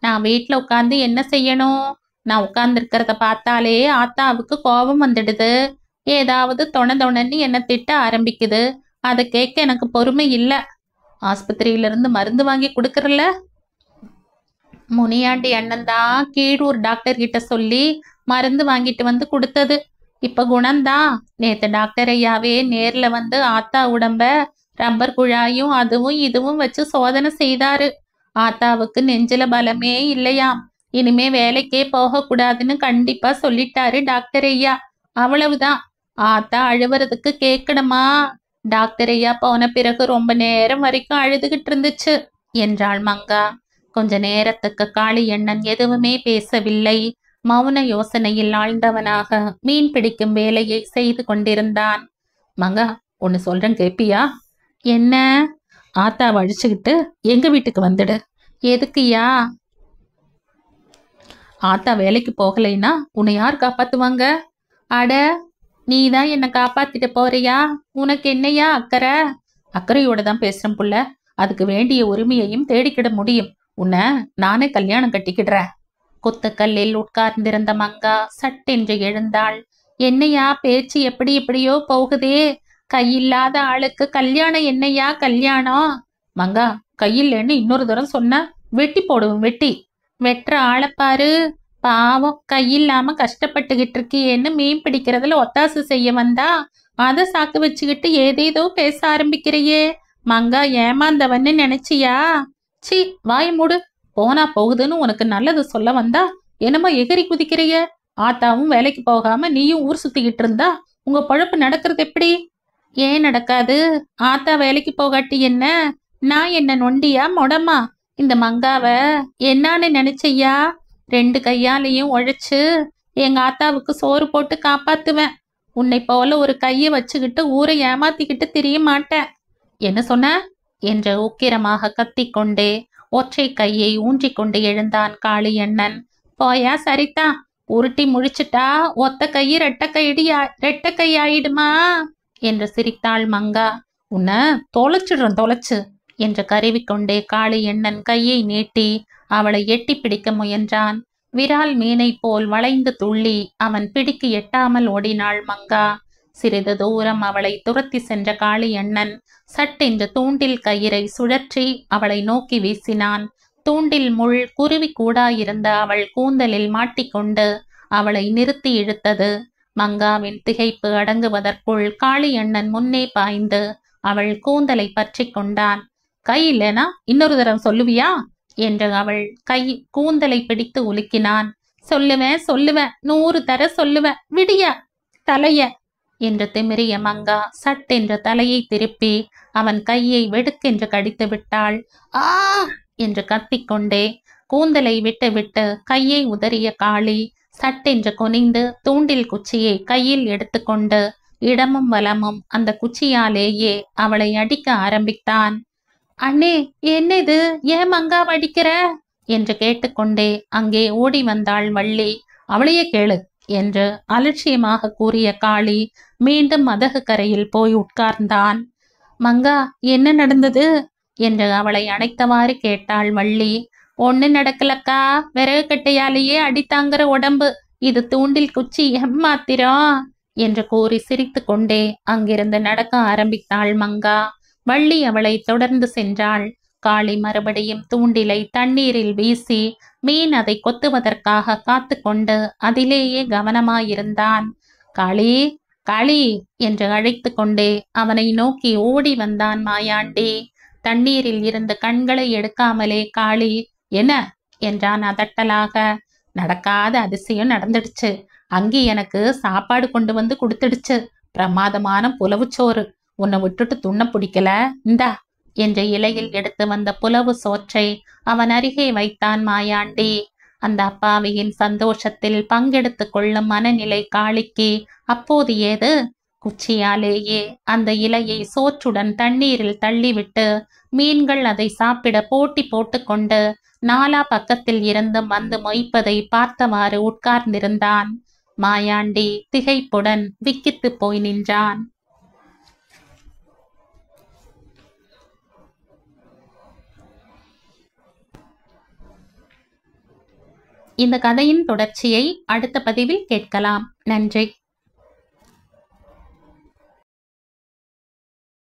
நான் வீட்டுல உட்காந்து என்ன செய்யணும்? நான் உட்கார்ந்து இருக்கிறத பார்த்தாலே ஆத்தாவுக்கு கோபம் வந்துடுது. ஏதாவது தொணன்னு என்ன திட்ட ஆரம்பிக்குது. அதை கேட்க எனக்கு பொறுமை இல்ல. ஆஸ்பத்திரியிலிருந்து மருந்து வாங்கி கொடுக்கறல. முனியாண்டி அண்ணன் தான் கீழூர் டாக்டர் கிட்ட சொல்லி மருந்து வாங்கிட்டு வந்து கொடுத்தது. இப்ப குணம்தான். நேத்து டாக்டர் ஐயாவே நேர்ல வந்து ஆத்தா உடம்ப ரப்பர் குழாயும் அதுவும் இதுவும் வச்சு சோதனை செய்தாரு. ஆத்தாவுக்கு நெஞ்சில பலமே இல்லையாம். இனிமே வேலைக்கே போக கூடாதுன்னு கண்டிப்பா சொல்லிட்டாரு டாக்டர் ஐயா. அவ்வளவுதான். ஆத்தா அழுவுறதுக்கு கேட்கணுமா? டாக்டர் ஐயா போன பிறகு ரொம்ப நேரம் வரைக்கும் அழுதுகிட்டு இருந்துச்சு என்றாள் மங்கா. கொஞ்ச நேரத்துக்கு காளியண்ணன் எதுவுமே பேசவில்லை. மௌன யோசனையில் ஆழ்ந்தவனாக மீன் பிடிக்கும் வேலையை செய்து கொண்டிருந்தான். மங்கா, ஒன்னு சொல்றேன் கேப்பியா? என்ன? ஆத்தாவை அழிச்சுக்கிட்டு எங்க வீட்டுக்கு வந்துடு. எதுக்குயா? ஆத்தா வேலைக்கு போகலைன்னா உன்னை யார் காப்பாத்துவாங்க? அட, நீதான் என்னை காப்பாத்திட்டு போறியா? உனக்கு என்னையா அக்கறை? அக்கறையோட தான் பேசுறேன் புள்ள. அதுக்கு வேண்டிய உரிமையையும் தேடிக்கிட முடியும். உன்னை நானே கல்யாணம் கட்டிக்கிடுறேன். குத்துக்கல்லில் உட்கார்ந்திருந்த மங்கா சட்டென்று எழுந்தாள். என்னையா பேச்சு எப்படி எப்படியோ போகுதே. கையில்லாத ஆளுக்கு கல்யாணம் என்னையா கல்யாணம்? மங்கா, கையில்லைன்னு இன்னொரு தரம் சொன்ன வெட்டி போடுவோம். வெட்டி வெட்டுற ஆளைப்பாரு. பாவம், கையில்லாம கஷ்டப்பட்டுக்கிட்டு இருக்கியேன்னு மீன் பிடிக்கிறதுல ஒத்தாசு செய்ய வந்தா அதை சாக்கு வச்சுக்கிட்டு ஏதேதோ பேச ஆரம்பிக்கிறையே. மங்கா ஏமாந்தவன்னு நினைச்சியா? சி, வாய் மூடு. போனா போகுதுன்னு உனக்கு நல்லது சொல்ல வந்தா என்னமோ எகிரி குதிக்கிறைய. ஆத்தாவும் வேலைக்கு போகாம நீயும் ஊர் சுத்திக்கிட்டு இருந்தா உங்க பொழப்பு நடக்கிறது எப்படி? ஏன் நடக்காது? ஆத்தா வேலைக்கு போகாட்டி என்ன? நான் என்ன நொண்டியா மொடமா? இந்த மங்காவை என்னான்னு நினைச்சையா? 2 கையாலையும் உழைச்சு எங்க ஆத்தாவுக்கு சோறு போட்டு காப்பாத்துவேன். உன்னை போல ஒரு கையை வச்சுக்கிட்டு ஊரை ஏமாத்திக்கிட்டு திரிய மாட்டேன். என்ன சொன்ன என்று உக்கிரமாக கத்திக்கொண்டே ஒற்றை கையை ஊன்றிக்கொண்டு எழுந்தான் காளியண்ணன். போயா சரிதா, உருட்டி முழிச்சுட்டா ஒத்த கை ரெட்ட கை ஆயிடுமா என்று சிரித்தாள் மங்கா. உன்னை தொலைச்சிடுறேன் தொலைச்சு என்று கருவிக்கொண்டே காளியண்ணன் கையை நீட்டி அவளை எட்டி பிடிக்க முயன்றான். விரால் மீனை போல் வளைந்து துள்ளி அவன் பிடிக்கு எட்டாமல் ஓடினாள் மங்கா. சிறிது தூரம் அவளை துரத்தி சென்ற காளியண்ணன் சட்டென்று தூண்டில் கயிறை சுழற்றி அவளை நோக்கி வீசினான். தூண்டில் முள் குருவி கூடாயிருந்த அவள் கூந்தலில் மாட்டிக்கொண்டு அவளை நிறுத்தி இழுத்தது. மங்காவின் திகைப்பு அடங்குவதற்குள் காளியண்ணன் முன்னே பாய்ந்து அவள் கூந்தலை பற்றி கொண்டான். கை இல்லைனா இன்னொரு தரம் சொல்லுவியா என்று அவள் கை கூந்தலை பிடித்து உலுக்கினான். சொல்லுவேன் 100 தர சொல்லுவேன், விடியா தலைய என்று திமிரிய மங்கா சட்டென்று தலையை திருப்பி அவன் கையை வெடுக்கென்று கடித்து விட்டாள். ஆ என்று கத்திக்கொண்டே கூந்தலை விட்டு விட்டு கையை உதறிய காளி சட்டென்று குனிந்து தூண்டில் குச்சியை கையில் எடுத்துக்கொண்டு இடமும் வலமும் அந்த குச்சியாலேயே அவளை அடிக்க ஆரம்பித்தான். அண்ணே, என்ன இது? ஏன் மங்காவை அடிக்கிற என்று கேட்டுக்கொண்டே அங்கே ஓடி வந்தாள் வள்ளி. அவளையே கேளு என்று அலட்சியமாக கூறிய காளி மீண்டும் மதகு கரையில் போய் உட்கார்ந்தான். மங்கா, என்ன நடந்தது என்று அவளை அணைத்தவாறு கேட்டாள் வள்ளி. ஒண்ணு நடக்கலக்கா, விறகு கட்டையாலேயே அடித்தாங்கிற உடம்பு, இது தூண்டில் குச்சி, எம்மாத்திரம் என்று கூறி சிரித்து கொண்டே அங்கிருந்து நடக்க ஆரம்பித்தாள் மங்கா. வள்ளி அவளை தொடர்ந்து சென்றாள். காளி மறுபடியும் தூண்டிலை தண்ணீரில் வீசி மீன் அதை கொத்துவதற்காக காத்து கொண்டு அதிலேயே கவனமாயிருந்தான். காளி, காளி என்று அழைத்து கொண்டே அவனை நோக்கி ஓடி வந்தான் மாயாண்டி. தண்ணீரில் இருந்து கண்களை எடுக்காமலே காளி, என்ன என்றான் அதட்டலாக. நடக்காத அதிசயம் நடந்துடுச்சு. அங்கே எனக்கு சாப்பாடு கொண்டு வந்து கொடுத்துடுச்சு. பிரமாதமான புலவுச்சோறு. உன்னை விட்டுட்டு துண்ண பிடிக்கல, இந்தா என்ற இலையில் எடுத்து வந்த புலவு சோற்றை அவன் அருகே வைத்தான் மாயாண்டி. அந்த அப்பாவியின் சந்தோஷத்தில் பங்கெடுத்து கொள்ளும் மனநிலை காளிக்கு அப்போது ஏது? குச்சியாலேயே அந்த இலையை சோற்றுடன் தண்ணீரில் தள்ளிவிட்டு மீன்கள் அதை சாப்பிட போட்டி போட்டுக்கொண்டு நாலா பக்கத்தில் இருந்தும் வந்து மொய்ப்பதை பார்த்தவாறு உட்கார்ந்திருந்தான். மாயாண்டி திகைப்புடன் விக்கித்து போய் நின்றான். இந்த கதையின் தொடர்ச்சியை அடுத்த பதிவில் கேட்கலாம். நன்றி.